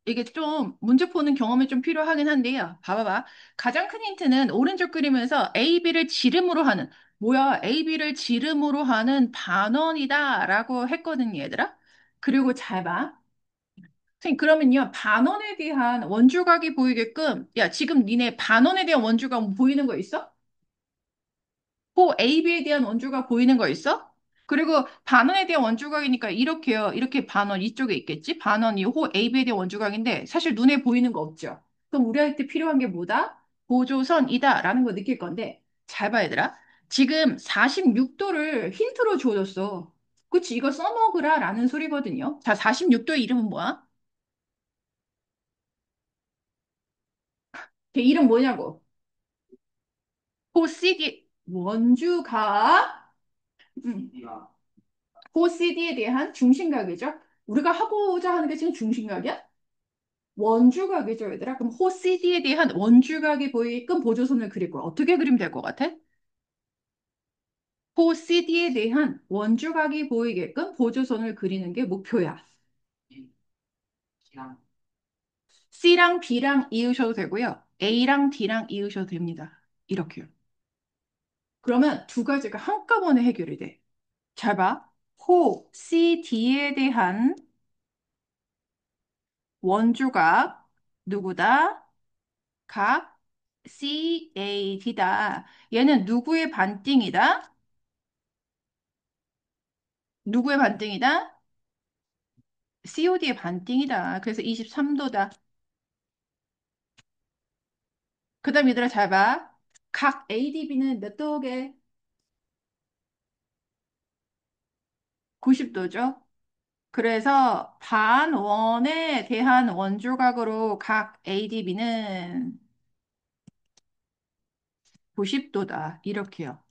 이게 좀 문제 푸는 경험이 좀 필요하긴 한데요. 봐봐봐. 가장 큰 힌트는 오른쪽 그림에서 AB를 지름으로 하는, 뭐야, AB를 지름으로 하는 반원이다라고 했거든요, 얘들아. 그리고 잘 봐. 선생님, 그러면요, 반원에 대한 원주각이 보이게끔, 야, 지금 니네 반원에 대한 원주각 보이는 거 있어? 호 AB에 대한 원주각 보이는 거 있어? 그리고 반원에 대한 원주각이니까 이렇게요. 이렇게 반원 이쪽에 있겠지? 반원이 호 AB에 대한 원주각인데 사실 눈에 보이는 거 없죠? 그럼 우리한테 필요한 게 뭐다? 보조선이다라는 거 느낄 건데 잘 봐, 얘들아. 지금 46도를 힌트로 줘줬어. 그치? 이거 써먹으라라는 소리거든요. 자, 46도의 이름은 뭐야? 걔 이름 뭐냐고? 호CD 원주각. 음. OCD에 대한 중심각이죠. 우리가 하고자 하는 게 지금 중심각이야? 원주각이죠, 얘들아. 그럼 OCD에 대한 원주각이 보이게끔 보조선을 그릴 거야. 어떻게 그리면 될 것 같아? OCD에 대한 원주각이 보이게끔 보조선을 그리는 게 목표야. C랑 B랑 이으셔도 되고요. A랑 D랑 이으셔도 됩니다. 이렇게요. 그러면 두 가지가 한꺼번에 해결이 돼. 잘 봐. 호 CD에 대한 원주각 누구다? 각 CAD다. 얘는 누구의 반띵이다? 누구의 반띵이다? COD의 반띵이다. 그래서 23도다. 그 다음 얘들아 잘 봐. 각 ADB는 몇 도게? 90도죠. 그래서 반원에 대한 원조각으로 각 ADB는 90도다. 이렇게요.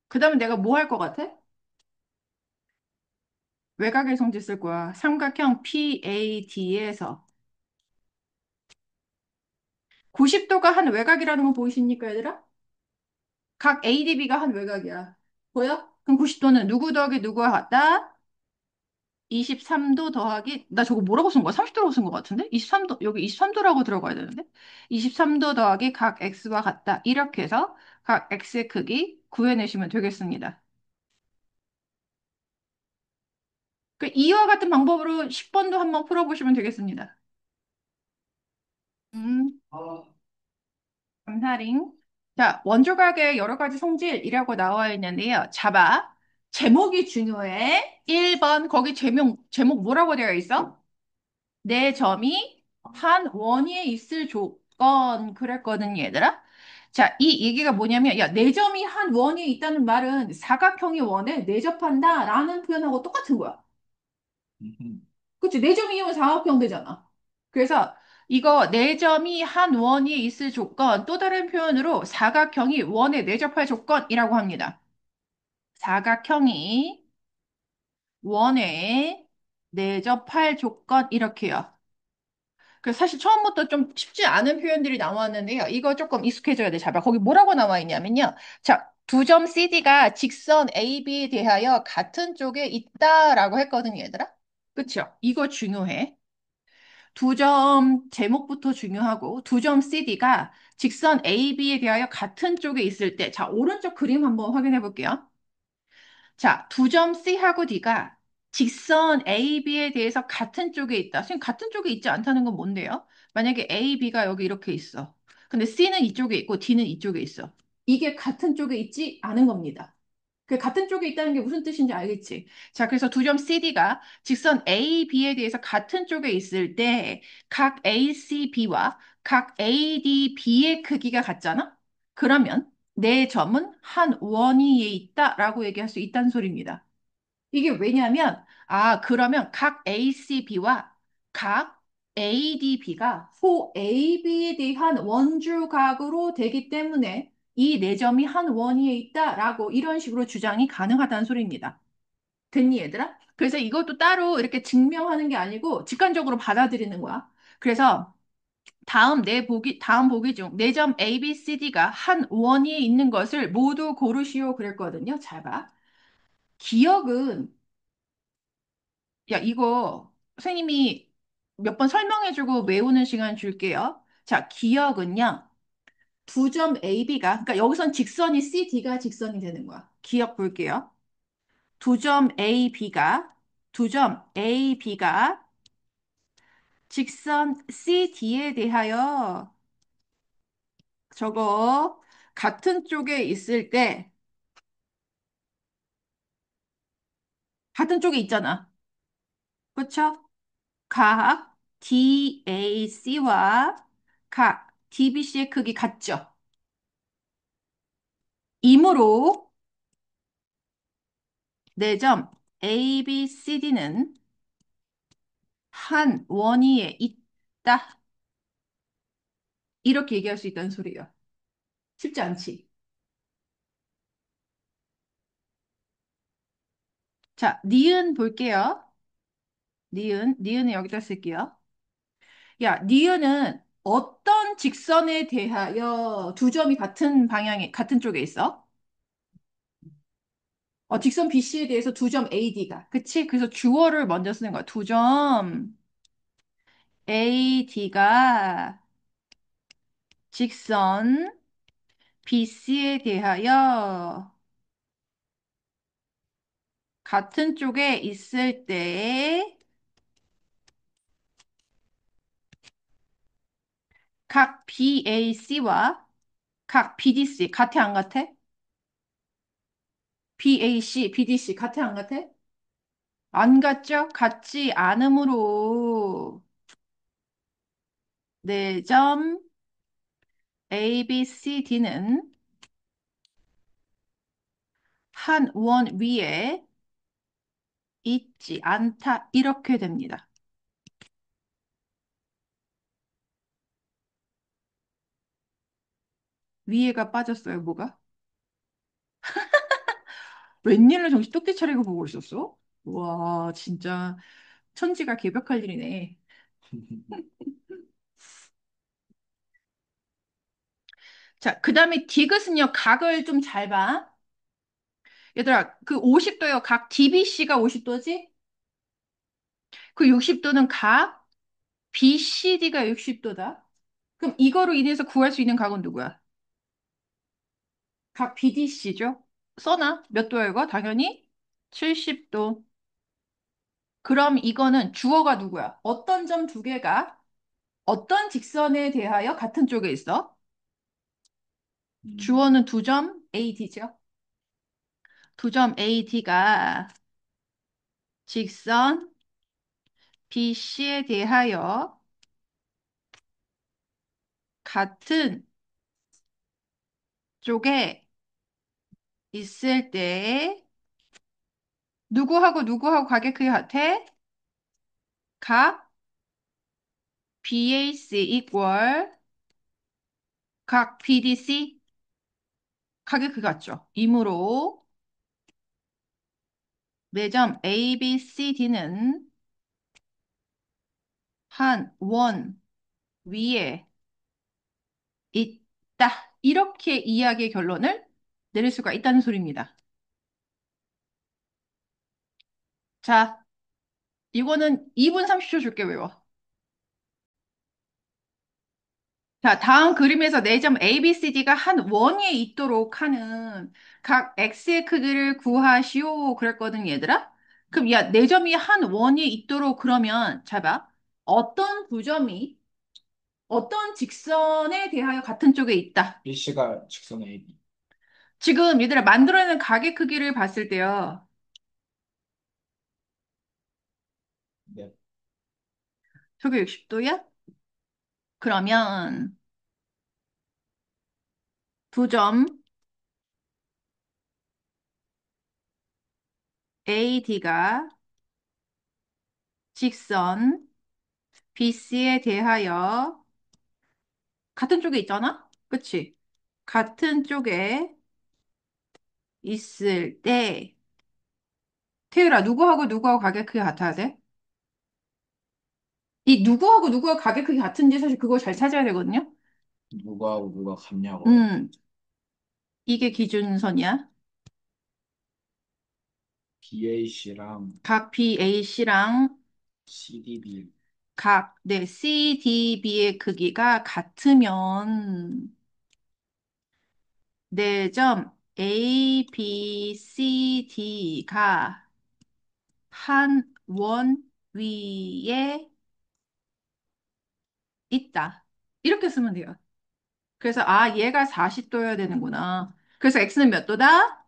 그 다음에 내가 뭐 할 것 같아? 외곽의 성질 쓸 거야. 삼각형 PAD에서 90도가 한 외곽이라는 거 보이십니까, 얘들아? 각 ADB가 한 외곽이야. 보여? 그럼 90도는 누구 더하기 누구와 같다? 23도 더하기, 나 저거 뭐라고 쓴 거야? 30도라고 쓴 거 같은데? 23도, 여기 23도라고 들어가야 되는데? 23도 더하기 각 X와 같다. 이렇게 해서 각 X의 크기 구해내시면 되겠습니다. 그 이와 같은 방법으로 10번도 한번 풀어보시면 되겠습니다. 어, 감사링. 자, 원조각의 여러 가지 성질이라고 나와 있는데요. 잡아. 제목이 중요해. 1번, 거기 제목 뭐라고 되어 있어? 내 점이 한 원위에 있을 조건. 그랬거든, 얘들아. 자, 이 얘기가 뭐냐면, 야, 내 점이 한 원위에 있다는 말은 사각형이 원에 내접한다 라는 표현하고 똑같은 거야. 그치? 내 점이면 사각형 되잖아. 그래서 이거 네 점이 한 원위에 있을 조건, 또 다른 표현으로 사각형이 원에 내접할 조건이라고 합니다. 사각형이 원에 내접할 조건 이렇게요. 그래서 사실 처음부터 좀 쉽지 않은 표현들이 나왔는데요. 이거 조금 익숙해져야 돼. 잡아. 거기 뭐라고 나와 있냐면요. 자, 두 점 CD가 직선 AB에 대하여 같은 쪽에 있다라고 했거든요, 얘들아. 그쵸? 이거 중요해. 두 점 제목부터 중요하고 두 점 CD가 직선 AB에 대하여 같은 쪽에 있을 때, 자, 오른쪽 그림 한번 확인해 볼게요. 자, 두 점 C하고 D가 직선 AB에 대해서 같은 쪽에 있다. 선생님, 같은 쪽에 있지 않다는 건 뭔데요? 만약에 A, B가 여기 이렇게 있어. 근데 C는 이쪽에 있고 D는 이쪽에 있어. 이게 같은 쪽에 있지 않은 겁니다. 그 같은 쪽에 있다는 게 무슨 뜻인지 알겠지? 자, 그래서 두 점 CD가 직선 A, B에 대해서 같은 쪽에 있을 때 각 AC, B와 각 AD, B의 크기가 같잖아? 그러면 내 점은 한 원위에 있다라고 얘기할 수 있다는 소리입니다. 이게 왜냐면, 아, 그러면 각 ACB와 각 ADB가 호 AB에 대한 원주각으로 되기 때문에 이 네 점이 한 원위에 있다라고 이런 식으로 주장이 가능하다는 소리입니다. 됐니, 얘들아? 그래서 이것도 따로 이렇게 증명하는 게 아니고 직관적으로 받아들이는 거야. 그래서 다음 보기 중 네 점 A, B, C, D가 한 원위에 있는 것을 모두 고르시오 그랬거든요. 잘 봐. 기억은 야, 이거 선생님이 몇 번 설명해주고 외우는 시간 줄게요. 자, 기억은요. 두 점 AB가, 그러니까 여기선 직선이 CD가 직선이 되는 거야. 기억 볼게요. 두 점 AB가, 두 점 AB가 직선 CD에 대하여 저거 같은 쪽에 있을 때, 같은 쪽에 있잖아. 그렇죠? 각 DAC와 각 DBC의 크기 같죠? 이므로 네 점 A, B, C, D는 한 원위에 있다. 이렇게 얘기할 수 있다는 소리예요. 쉽지 않지? 자, 니은 볼게요. 니은은 여기다 쓸게요. 야, 니은은 어떤 직선에 대하여 두 점이 같은 방향에, 같은 쪽에 있어? 직선 BC에 대해서 두 점 AD가. 그치? 그래서 주어를 먼저 쓰는 거야. 두 점 AD가 직선 BC에 대하여 같은 쪽에 있을 때 각 BAC와 각 BDC 같아 안 같아? BAC, BDC 같아 안 같아? 안 같죠? 같지 않으므로 네 점 ABCD는 한 원 위에 있지 않다 이렇게 됩니다. 위에가 빠졌어요, 뭐가? 웬일로 정신 똑띠 차리고 보고 있었어? 와, 진짜 천지가 개벽할 일이네. 자, 그 다음에 디귿은요, 각을 좀 잘 봐. 얘들아, 그 50도요. 각 DBC가 50도지? 그 60도는 각 BCD가 60도다. 그럼 이거로 인해서 구할 수 있는 각은 누구야? 각 BDC죠? 써놔. 몇 도야, 이거? 당연히 70도. 그럼 이거는 주어가 누구야? 어떤 점 두 개가 어떤 직선에 대하여 같은 쪽에 있어? 음, 주어는 두 점 AD죠? 두 점 AD가 직선 BC에 대하여 같은 쪽에 있을 때 누구하고 가격 크기 같아? 각 BAC equal 각 BDC 가격 크기 같죠? 이므로 매점 ABCD는 한 원 위에 있다. 이렇게 이야기의 결론을 내릴 수가 있다는 소리입니다. 자, 이거는 2분 30초 줄게 외워. 자, 다음 그림에서 네 점 A, B, C, D가 한 원위에 있도록 하는 각 X의 크기를 구하시오. 그랬거든, 얘들아? 그럼 야, 네 점이 한 원위에 있도록 그러면 잘 봐. 어떤 두 점이 어떤 직선에 대하여 같은 쪽에 있다. BC가 직선 AB. 지금 얘들아 만들어내는 각의 크기를 봤을 때요. 네. 저게 60도야? 그러면 두 점 AD가 직선 BC에 대하여 같은 쪽에 있잖아? 그치? 같은 쪽에 있을 때 태율아 누구하고 가격 크기 같아야 돼? 이 누구하고 가격 크기 같은지 사실 그거 잘 찾아야 되거든요? 누구하고 누가 같냐고요. 음, 이게 기준선이야. BAC랑 각 BAC랑 CDB. 각, 네, CDB의 크기가 같으면 네 점 A, B, C, D가 한 원 위에 있다. 이렇게 쓰면 돼요. 그래서 아, 얘가 40도여야 되는구나. 그래서 X는 몇 도다?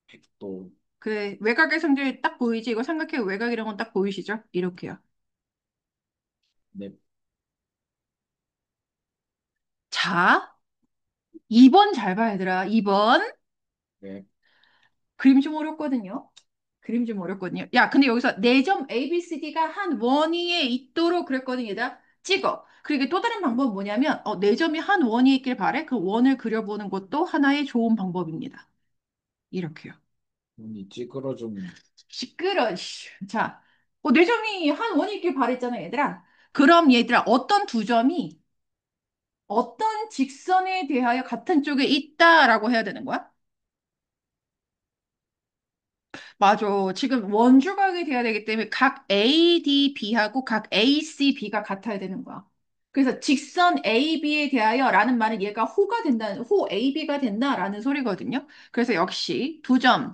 100도. 그래, 외곽의 성질이 딱 보이지? 이거 삼각형 외곽이라는 건 딱 보이시죠? 이렇게요. 네. 자, 2번 잘 봐야 얘들아. 2번. 네. 그림 좀 어렵거든요. 그림 좀 어렵거든요. 야, 근데 여기서 4점 ABCD가 한 원위에 있도록 그랬거든, 얘들아. 찍어. 그리고 또 다른 방법은 뭐냐면, 4점이 한 원위에 있길 바래. 그 원을 그려보는 것도 하나의 좋은 방법입니다. 이렇게요. 눈이 찌그러졌네. 시끄러, 씨. 자, 4점이 한 원이 있길 바랬잖아, 얘들아. 그럼 얘들아, 어떤 두 점이 어떤 직선에 대하여 같은 쪽에 있다라고 해야 되는 거야? 맞아. 지금 원주각이 돼야 되기 때문에 각 ADB하고 각 ACB가 같아야 되는 거야. 그래서 직선 AB에 대하여 라는 말은 얘가 호가 된다는, 호 AB가 된다라는 소리거든요. 그래서 역시 두 점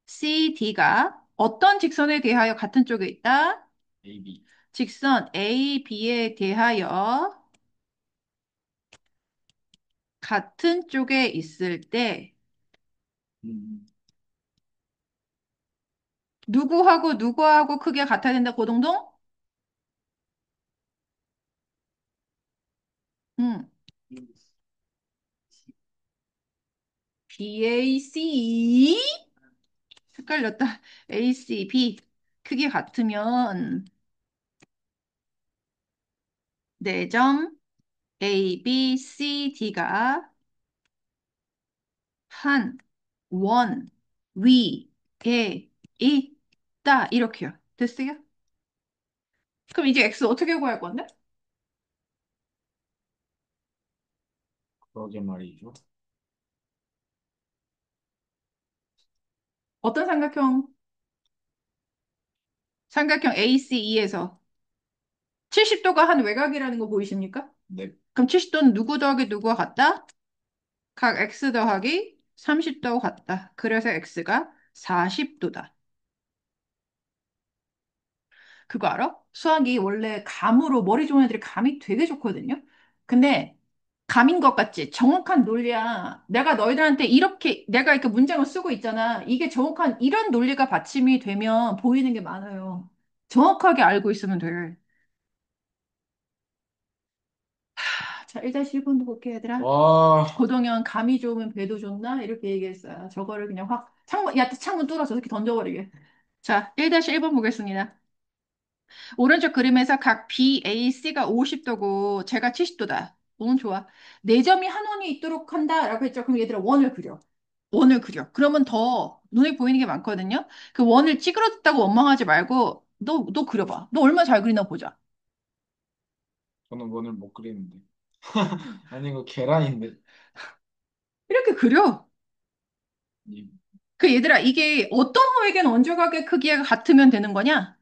CD가 어떤 직선에 대하여 같은 쪽에 있다? AB. 직선 AB에 대하여 같은 쪽에 있을 때 음, 누구하고 크기가 같아야 된다, 고동동? 음, BAC 헷갈렸다. ACB 크기 같으면 네 점 ABCD가 한 원 위에 있다. 이렇게요. 됐어요? 그럼 이제 X 어떻게 구할 건데? 그러게 말이죠. 어떤 삼각형 ACE에서 70도가 한 외곽이라는 거 보이십니까? 네. 그럼 70도는 누구 더하기 누구와 같다? 각 x 더하기 30도 같다. 그래서 x가 40도다. 그거 알아? 수학이 원래 감으로 머리 좋은 애들이 감이 되게 좋거든요. 근데 감인 것 같지? 정확한 논리야. 내가 너희들한테 이렇게 내가 이렇게 문장을 쓰고 있잖아. 이게 정확한 이런 논리가 받침이 되면 보이는 게 많아요. 정확하게 알고 있으면 돼. 자, 1-1번도 볼게, 얘들아. 와, 고동현 감이 좋으면 배도 좋나? 이렇게 얘기했어요. 저거를 그냥 확 창문 뚫어서 이렇게 던져버리게. 자, 1-1번 보겠습니다. 오른쪽 그림에서 각 BAC가 50도고 제가 70도다. 좋아. 네 점이 한 원이 있도록 한다라고 했죠. 그럼 얘들아 원을 그려. 원을 그려. 그러면 더 눈에 보이는 게 많거든요. 그 원을 찌그러졌다고 원망하지 말고 너 그려봐. 너 얼마나 잘 그리나 보자. 저는 원을 못 그리는데. 아니, 이거 계란인데. 이렇게 그려. 이- 그 얘들아 이게 어떤 호에겐 원조각의 크기가 같으면 되는 거냐?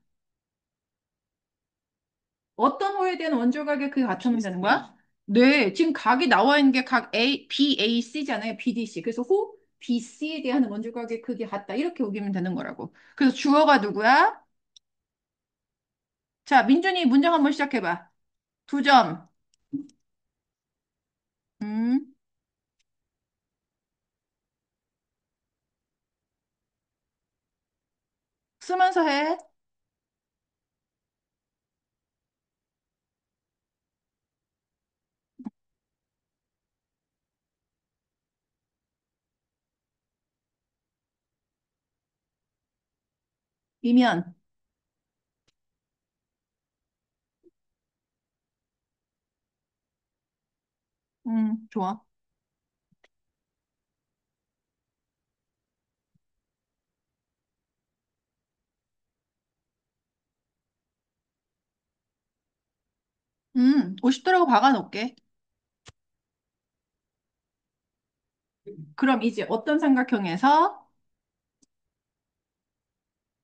어떤 호에 대한 원조각의 크기가 같으면 되는 거야? 네, 지금 각이 나와 있는 게 각 A, BAC잖아요. BDC. 그래서 호 BC에 대한 원조각의 크기 같다. 이렇게 우기면 되는 거라고. 그래서 주어가 누구야? 자, 민준이 문장 한번 시작해봐. 2점. 음, 쓰면서 해. 이면. 좋아. 음, 50도라고 박아놓을게. 그럼 이제 어떤 삼각형에서,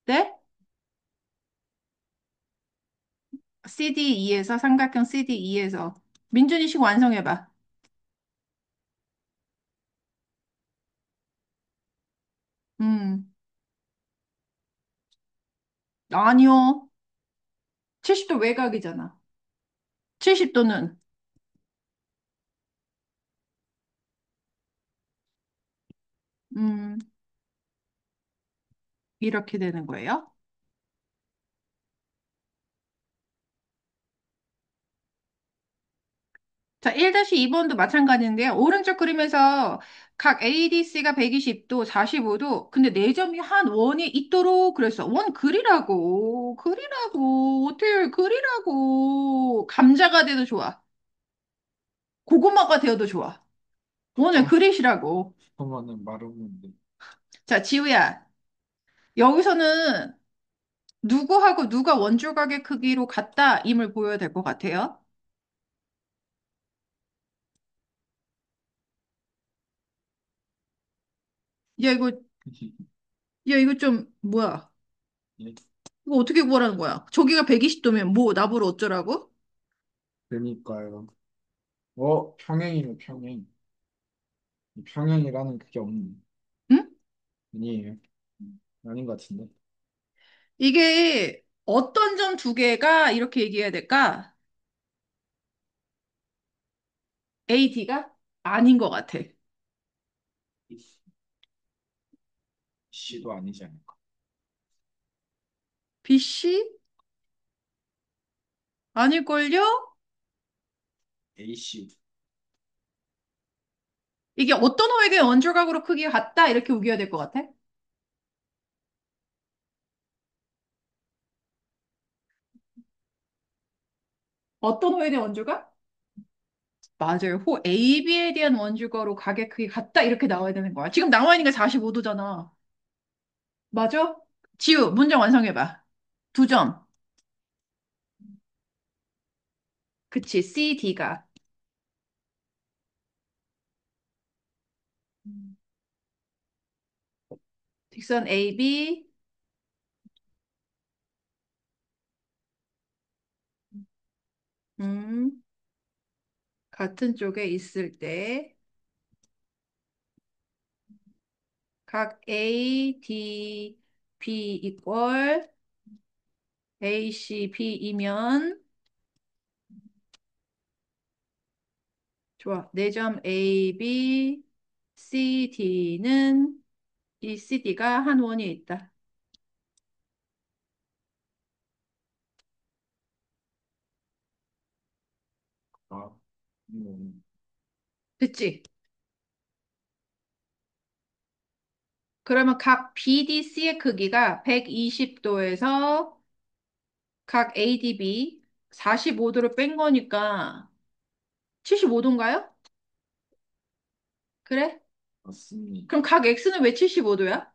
네? CDE에서, 삼각형 CDE에서. 민준이 식 완성해봐. 음, 아니요. 70도 외곽이잖아. 70도는, 음, 이렇게 되는 거예요. 자, 1-2번도 마찬가지인데요. 오른쪽 그림에서 각 ADC가 120도, 45도. 근데 네 점이 한 원이 있도록 그랬어. 원 그리라고. 그리라고. 어떻게 그리라고. 감자가 돼도 좋아. 고구마가 되어도 좋아. 원을 좀, 그리시라고. 그러면은 마르는데. 자, 지우야. 여기서는 누구하고 누가 원조각의 크기로 같다 임을 보여야 될 것 같아요. 야, 이거 좀, 뭐야. 예. 이거 어떻게 구하라는 거야? 저기가 120도면 뭐 나보러 어쩌라고? 그러니까요. 평행이네, 평행. 이 평행이라는 그게 없네. 응? 아니에요. 아닌 것 같은데. 이게 어떤 점 두 개가 이렇게 얘기해야 될까? AD가 아닌 것 같아. C도 아니지 않을까. BC? 아닐걸요? AC. 이게 어떤 호에게 원조각으로 크기가 같다 이렇게 우겨야 될 것 같아? 어떤 호에 대한 원조각? 맞아요. 호 AB에 대한 원주거로 가격 크기 같다 이렇게 나와야 되는 거야. 지금 나와 있는 게 45도잖아. 맞아? 지우, 문장 완성해봐. 2점. 그치, CD가. 직선 AB, 음, 같은 쪽에 있을 때, 각 A, D, B 이퀄 AC, B이면, 좋아. 4점 A, B, C, D는 이 CD가 한 원이 있다. 아, 됐지? 그러면 각 BDC의 크기가 120도에서 각 ADB 45도를 뺀 거니까 75도인가요? 그래? 맞습니다. 그럼 각 X는 왜 75도야?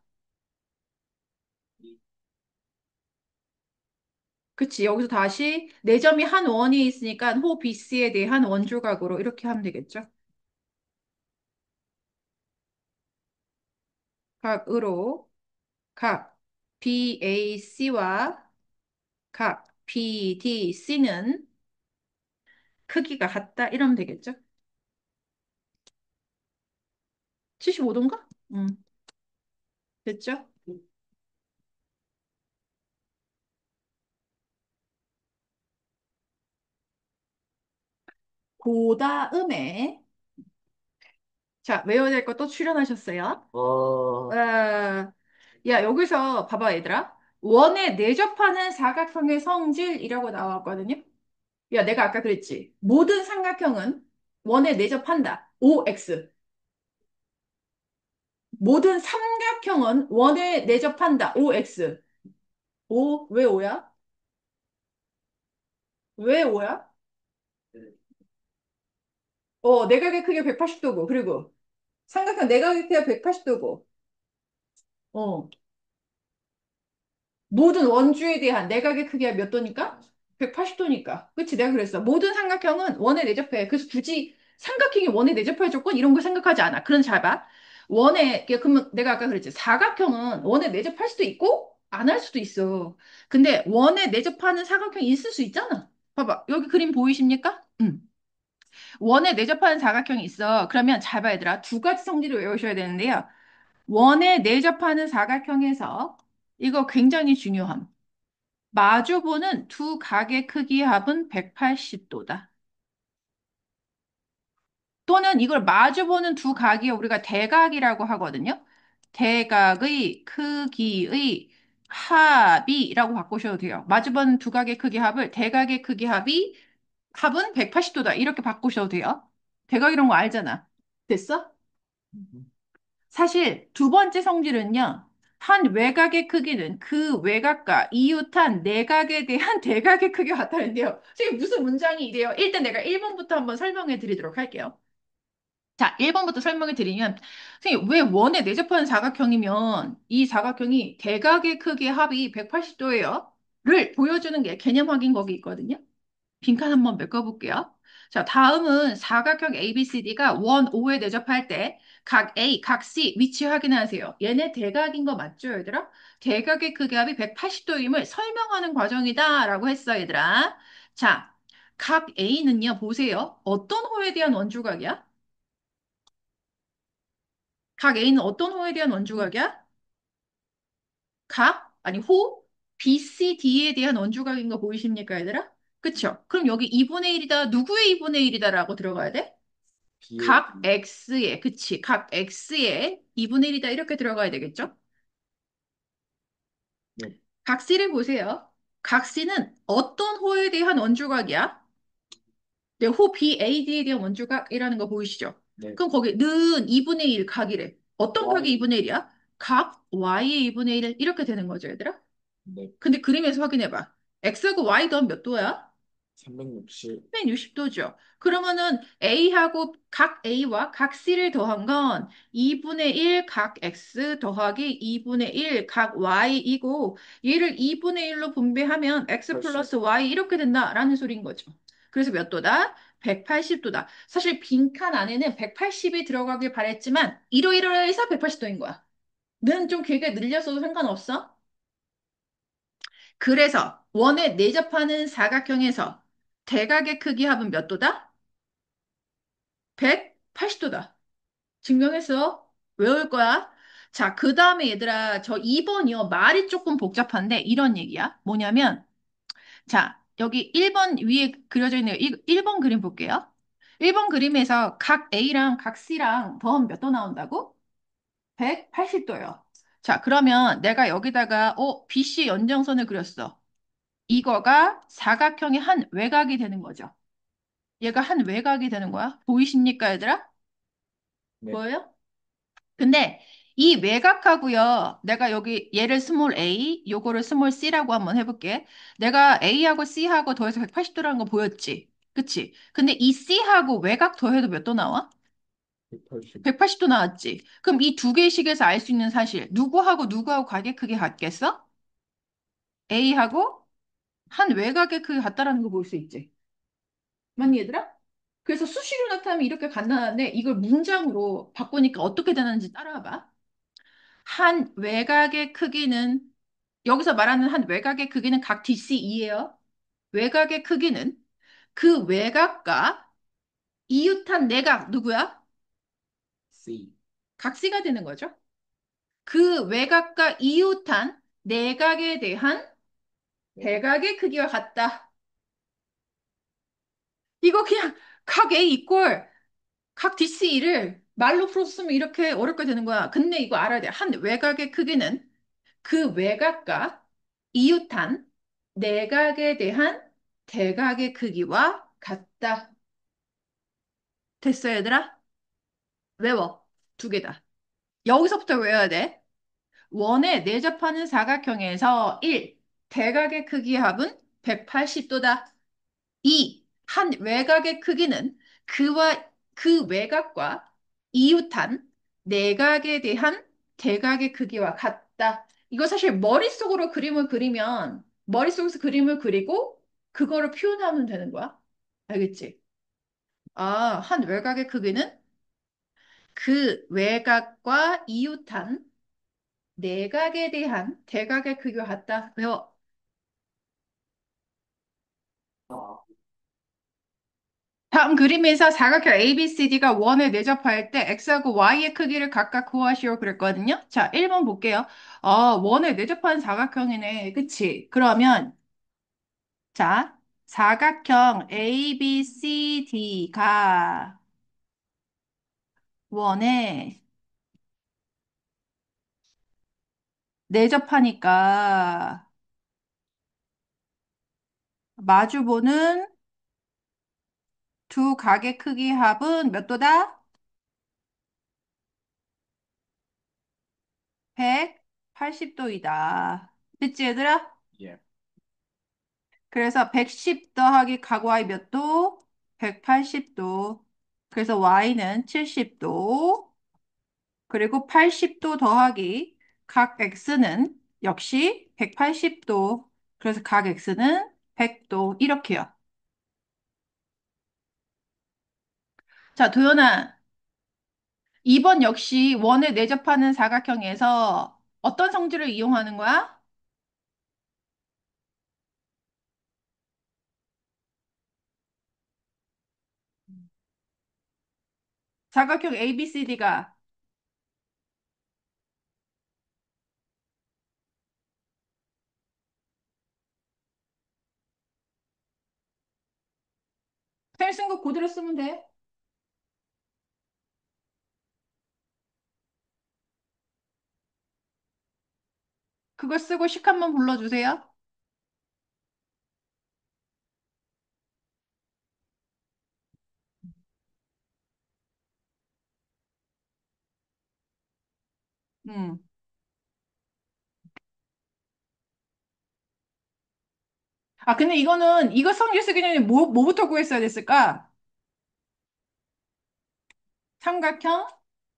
그치. 여기서 다시 4점이 한 원이 있으니까 호 BC에 대한 원조각으로 이렇게 하면 되겠죠. 각으로 각 BAC와 각 BDC는 크기가 같다. 이러면 되겠죠. 75도인가? 됐죠? 그 다음에 자, 외워야 될 거 또 출연하셨어요. 아, 야, 여기서 봐봐, 얘들아. 원에 내접하는 사각형의 성질이라고 나왔거든요. 야, 내가 아까 그랬지. 모든 삼각형은 원에 내접한다. OX. 모든 삼각형은 원에 내접한다. OX. O, 왜 O야? 왜 O야? 내각의 크기가 180도고, 그리고 삼각형 내각의 크기가 180도고, 어, 모든 원주에 대한 내각의 크기가 몇 도니까? 180도니까. 그치? 내가 그랬어. 모든 삼각형은 원에 내접해. 그래서 굳이 삼각형이 원에 내접할 조건 이런 거 생각하지 않아. 그럼 잘 봐. 그러면 내가 아까 그랬지. 사각형은 원에 내접할 수도 있고, 안 할 수도 있어. 근데 원에 내접하는 사각형이 있을 수 있잖아. 봐봐. 여기 그림 보이십니까? 응. 원에 내접하는 사각형이 있어. 그러면 잘 봐, 얘들아. 두 가지 성질을 외우셔야 되는데요. 원에 내접하는 사각형에서 이거 굉장히 중요함. 마주보는 두 각의 크기의 합은 180도다. 또는 이걸 마주보는 두 각이 우리가 대각이라고 하거든요. 대각의 크기의 합이라고 바꾸셔도 돼요. 마주보는 두 각의 크기 합을 대각의 크기 합은 180도다. 이렇게 바꾸셔도 돼요. 대각 이런 거 알잖아. 됐어? 사실 두 번째 성질은요. 한 외곽의 크기는 그 외곽과 이웃한 내각에 대한 대각의 크기와 같다는데요. 선생님 무슨 문장이 이래요? 일단 내가 1번부터 한번 설명해 드리도록 할게요. 자, 1번부터 설명해 드리면 선생님 왜 원에 내접하는 사각형이면 이 사각형이 대각의 크기의 합이 180도예요? 를 보여주는 게 개념 확인 거기 있거든요. 빈칸 한번 메꿔볼게요. 자, 다음은 사각형 ABCD가 원, O에 내접할 때 각 A, 각 C 위치 확인하세요. 얘네 대각인 거 맞죠, 얘들아? 대각의 크기합이 180도임을 설명하는 과정이다라고 했어, 얘들아. 자, 각 A는요, 보세요. 어떤 호에 대한 원주각이야? 각 A는 어떤 호에 대한 원주각이야? 아니, 호, BCD에 대한 원주각인 거 보이십니까, 얘들아? 그쵸? 그럼 여기 2분의 1이다. 누구의 2분의 1이다라고 들어가야 돼? B의 각 X에, 그치. 각 X에 2분의 1이다. 이렇게 들어가야 되겠죠? 네, 각 C를 보세요. 각 C는 어떤 호에 대한 원주각이야? 네, 호 BAD에 대한 원주각이라는 거 보이시죠? 네, 그럼 거기 는 2분의 1 각이래. 어떤 각이 Y, 2분의 1이야? 각 Y의 2분의 1 이렇게 되는 거죠, 얘들아? 네, 근데 그림에서 확인해봐. X하고 Y 더하면 몇 도야? 360, 360도죠. 그러면은 A하고 각 A와 각 C를 더한 건 2분의 1 각 X 더하기 2분의 1 각 Y이고 얘를 2분의 1로 분배하면 X 80, 플러스 Y 이렇게 된다라는 소리인 거죠. 그래서 몇 도다? 180도다. 사실 빈칸 안에는 180이 들어가길 바랬지만 이러이러해서 180도인 거야. 는 좀 길게 늘렸어도 상관없어? 그래서 원에 내접하는 사각형에서 대각의 크기 합은 몇 도다? 180도다. 증명했어. 외울 거야. 자, 그 다음에 얘들아, 저 2번이요. 말이 조금 복잡한데 이런 얘기야. 뭐냐면, 자, 여기 1번 위에 그려져 있는 1번 그림 볼게요. 1번 그림에서 각 A랑 각 C랑 더하면 몇 도 나온다고? 180도요. 자, 그러면 내가 여기다가, BC 연장선을 그렸어. 이거가 사각형의 한 외곽이 되는 거죠. 얘가 한 외곽이 되는 거야. 보이십니까, 얘들아? 네. 보여요? 근데 이 외곽하고요. 내가 여기 얘를 스몰 a, 요거를 스몰 c라고 한번 해볼게. 내가 a하고 c하고 더해서 180도라는 거 보였지? 그치? 근데 이 c하고 외곽 더해도 몇 도 나와? 180. 180도 나왔지? 그럼 이 두 개의 식에서 알 수 있는 사실, 누구하고 가격 크기 같겠어? a하고 한 외곽의 크기 같다라는 거 볼 수 있지? 맞니, 얘들아? 그래서 수식으로 나타나면 이렇게 간단한데 이걸 문장으로 바꾸니까 어떻게 되는지 따라와봐. 한 외곽의 크기는 여기서 말하는 한 외곽의 크기는 각 DC이에요. 외곽의 크기는 그 외곽과 이웃한 내각 누구야? C. 각C가 되는 거죠. 그 외곽과 이웃한 내각에 대한 네. 대각의 크기와 같다. 이거 그냥 각 A 이꼴 각 DC를 말로 풀었으면 이렇게 어렵게 되는 거야. 근데 이거 알아야 돼. 한 외곽의 크기는 그 외곽과 이웃한 내각에 대한 대각의 크기와 같다. 됐어, 얘들아? 외워. 두 개다. 여기서부터 외워야 돼. 원에 내접하는 사각형에서 1. 대각의 크기 합은 180도다. 2. 한 외곽의 크기는 그 외곽과 이웃한 내각에 대한 대각의 크기와 같다. 이거 사실 머릿속으로 그림을 그리면 머릿속에서 그림을 그리고 그거를 표현하면 되는 거야. 알겠지? 아, 한 외곽의 크기는 그 외곽과 이웃한 내각에 대한 대각의 크기와 같다. 외워. 아, 다음 그림에서 사각형 ABCD가 원에 내접할 때 X하고 Y의 크기를 각각 구하시오 그랬거든요. 자, 1번 볼게요. 원에 내접한 사각형이네. 그치? 그러면, 자, 사각형 ABCD가 원에 내접하니까 마주보는 두 각의 크기 합은 몇 도다? 180도이다. 그치, 얘들아? 예. 그래서 110 더하기 각 Y 몇 도? 180도. 그래서 Y는 70도. 그리고 80도 더하기 각 X는 역시 180도. 그래서 각 X는 100도. 이렇게요. 자, 도연아. 2번 역시 원에 내접하는 사각형에서 어떤 성질을 이용하는 거야? 사각형 ABCD가 펜 쓴 거 그대로 쓰면 돼. 그거 쓰고 식 한번 불러주세요. 음. 아, 근데 이거 성질 쓰기 전에 뭐부터 구했어야 됐을까? 삼각형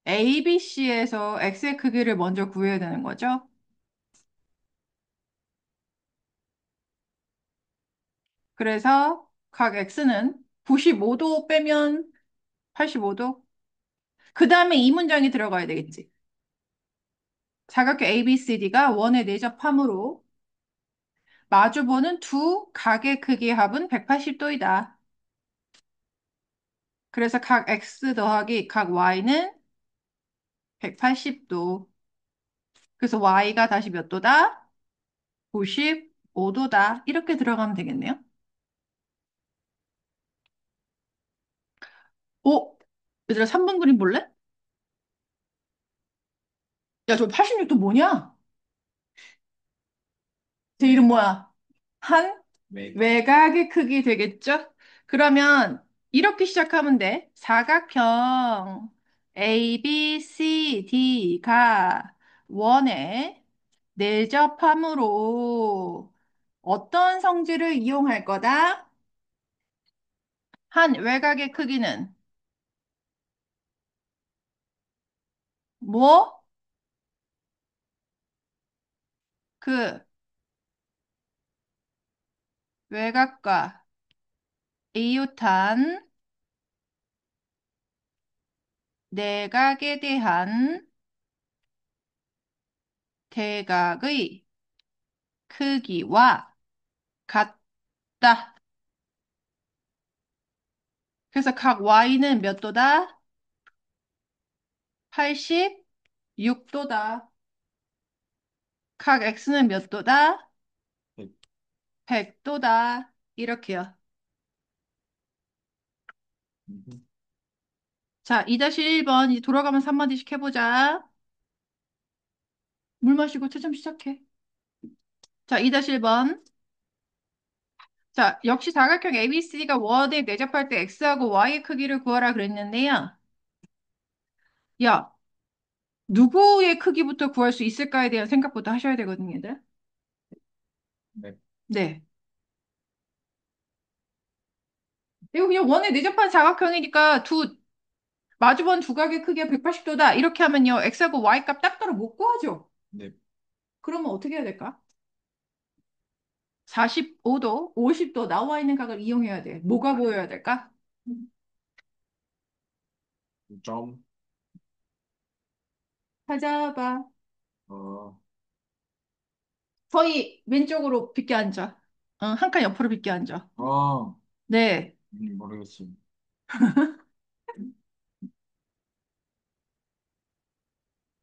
ABC에서 X의 크기를 먼저 구해야 되는 거죠. 그래서 각 X는 95도 빼면 85도. 그 다음에 이 문장이 들어가야 되겠지. 사각형 ABCD가 원에 내접함으로 마주보는 두 각의 크기의 합은 180도이다. 그래서 각 X 더하기 각 Y는 180도. 그래서 Y가 다시 몇 도다? 95도다. 이렇게 들어가면 되겠네요. 오, 얘들아 3번 그림 볼래? 야, 저 86도 뭐냐? 제 이름 뭐야? 한 맥, 외곽의 크기 되겠죠? 그러면 이렇게 시작하면 돼. 사각형 ABCD가 원에 내접함으로 어떤 성질을 이용할 거다? 한 외곽의 크기는 뭐? 그 외곽과 이웃한 내각에 대한 대각의 크기와 같다. 그래서 각 y는 몇 도다? 86도다. 각 x는 몇 도다? 맥, 100도다. 이렇게요. 음, 자, 2-1번 이제 돌아가면 3마디씩 해보자. 물 마시고 채점 시작해. 자, 2-1번. 자, 역시 사각형 ABCD가 원에 내접할 때 x하고 y의 크기를 구하라 그랬는데요. 야, 누구의 크기부터 구할 수 있을까에 대한 생각부터 하셔야 되거든요, 얘들. 맥, 네. 이거 그냥 원에 내접한 사각형이니까 마주본 두 각의 크기가 180도다. 이렇게 하면요, x하고 y 값 딱따로 못 구하죠. 맥, 그러면 어떻게 해야 될까? 45도, 50도 나와 있는 각을 이용해야 돼. 뭐가 보여야 될까? 점, 찾아봐. 어, 저희 왼쪽으로 비껴 앉아. 한 칸 옆으로 비껴 앉아. 어, 네. 모르겠어.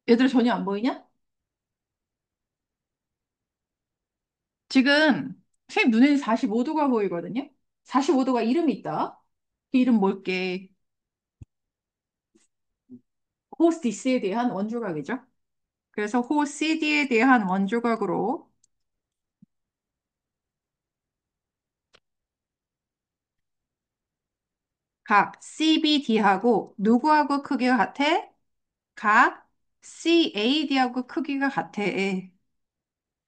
얘들 전혀 안 보이냐? 지금 쌤 눈에는 45도가 보이거든요? 45도가 이름이 있다. 그 이름 뭘게? 호스티스에 대한 원조각이죠. 그래서 호 CD에 대한 원조각으로 각 CBD하고 누구하고 크기가 같아? 각 CAD하고 크기가 같아.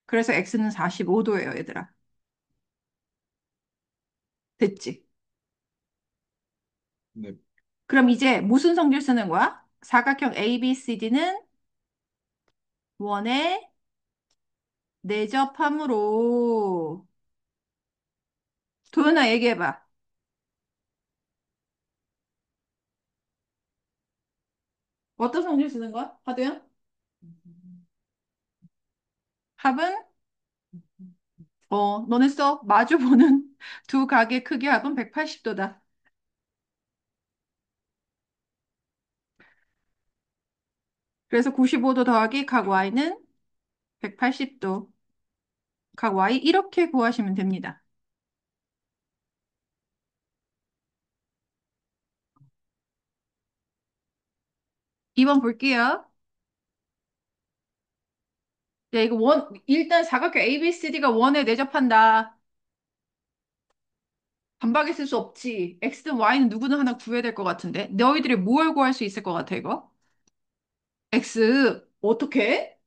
그래서 X는 45도예요, 얘들아. 됐지? 맥, 그럼 이제 무슨 성질 쓰는 거야? 사각형 ABCD는 원의 내접함으로 도연아 얘기해봐. 어떤 성질 쓰는 거야? 하도연? 합은? 너네 써. 마주보는 두 각의 크기 합은 180도다. 그래서 95도 더하기 각 Y는 180도. 각 Y 이렇게 구하시면 됩니다. 2번 볼게요. 야, 이거 일단 사각형 ABCD가 원에 내접한다. 반박에 쓸 수 없지. X든 Y는 누구든 하나 구해야 될 것 같은데. 너희들이 뭘 구할 수 있을 것 같아, 이거? X, 어떻게?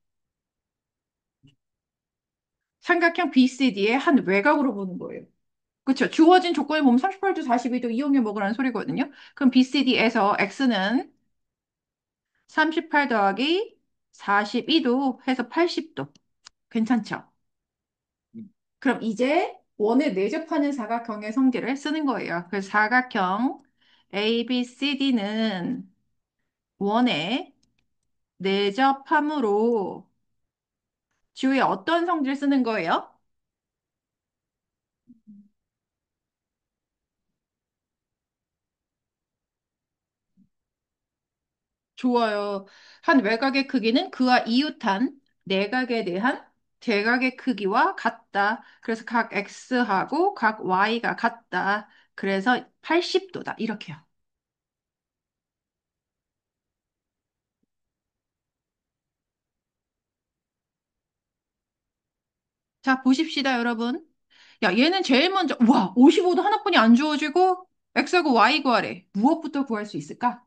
삼각형 BCD의 한 외곽으로 보는 거예요. 그렇죠. 주어진 조건에 보면 38도, 42도 이용해 먹으라는 소리거든요. 그럼 BCD에서 X는 38 더하기 42도 해서 80도. 괜찮죠? 그럼 이제 원에 내접하는 사각형의 성질을 쓰는 거예요. 그래서 사각형 ABCD는 원에 내접함으로 주위에 어떤 성질 쓰는 거예요? 좋아요. 한 외곽의 크기는 그와 이웃한 내각에 대한 대각의 크기와 같다. 그래서 각 x하고 각 y가 같다. 그래서 80도다. 이렇게요. 자, 보십시다, 여러분. 야, 얘는 제일 먼저, 와, 55도 하나뿐이 안 주어지고, x하고 y 구하래. 무엇부터 구할 수 있을까?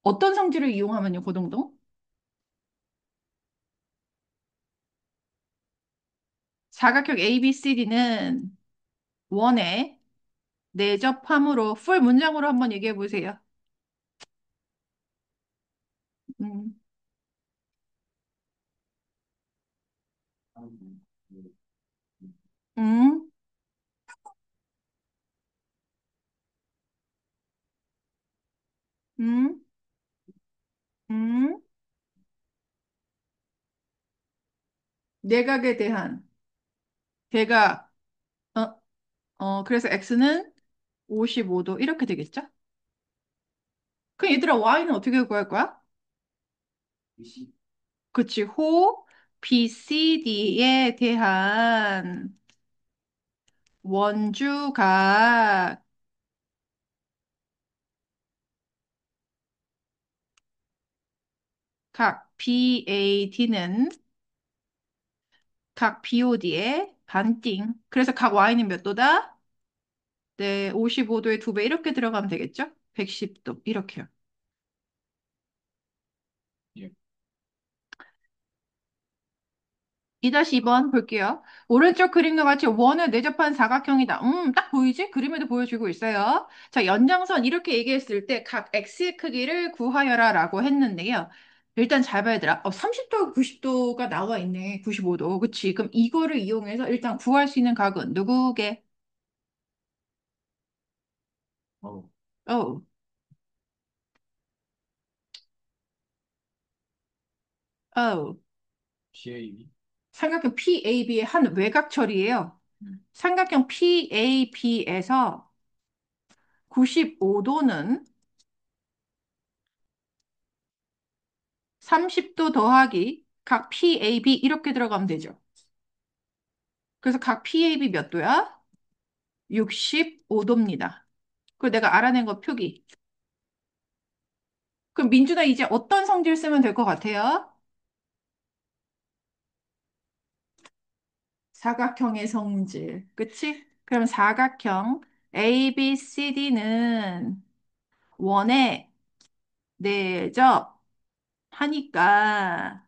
어떤 성질을 이용하면요, 고동동? 사각형 ABCD는 원에 내접함으로, 풀 문장으로 한번 얘기해 보세요. 음, 음, 음, 음. 내각에 대한 대각, 어, 그래서 x는 55도, 이렇게 되겠죠? 그럼 얘들아, y는 어떻게 구할 거야? 그치, 호, BCD에 대한 원주각, 각 BAD는 각 BOD의 반띵. 그래서 각 Y는 몇 도다? 네, 55도의 두 배 이렇게 들어가면 되겠죠? 110도 이렇게요. 예. 2-2번 볼게요. 오른쪽 그림과 같이 원을 내접한 사각형이다. 딱 보이지? 그림에도 보여주고 있어요. 자, 연장선 이렇게 얘기했을 때 각 x의 크기를 구하여라 라고 했는데요. 일단 잘 봐야 되라. 30도, 90도가 나와 있네. 95도. 그치? 그럼 이거를 이용해서 일단 구할 수 있는 각은 누구게? 어, 어, 어. PAB. 삼각형 PAB의 한 외곽처리예요. 삼각형 PAB에서 95도는 30도 더하기 각 PAB 이렇게 들어가면 되죠. 그래서 각 PAB 몇 도야? 65도입니다. 그리고 내가 알아낸 거 표기. 그럼 민준아 이제 어떤 성질 쓰면 될 것 같아요? 사각형의 성질. 그치? 그럼 사각형 ABCD는 원에 내접 하니까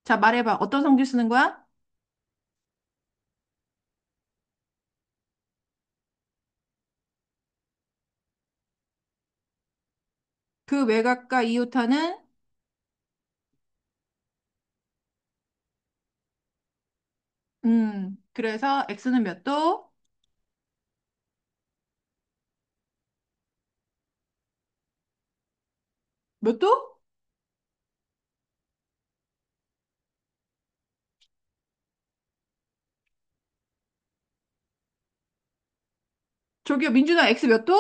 자 말해봐. 어떤 성질 쓰는 거야? 그 외곽과 이웃하는 그래서 x는 몇 도? 몇 도? 저기요, 민준아, x 몇 도?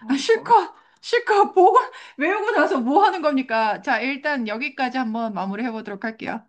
아, 어? 실컷 보고, 외우고 나서 뭐 하는 겁니까? 자, 일단 여기까지 한번 마무리 해보도록 할게요.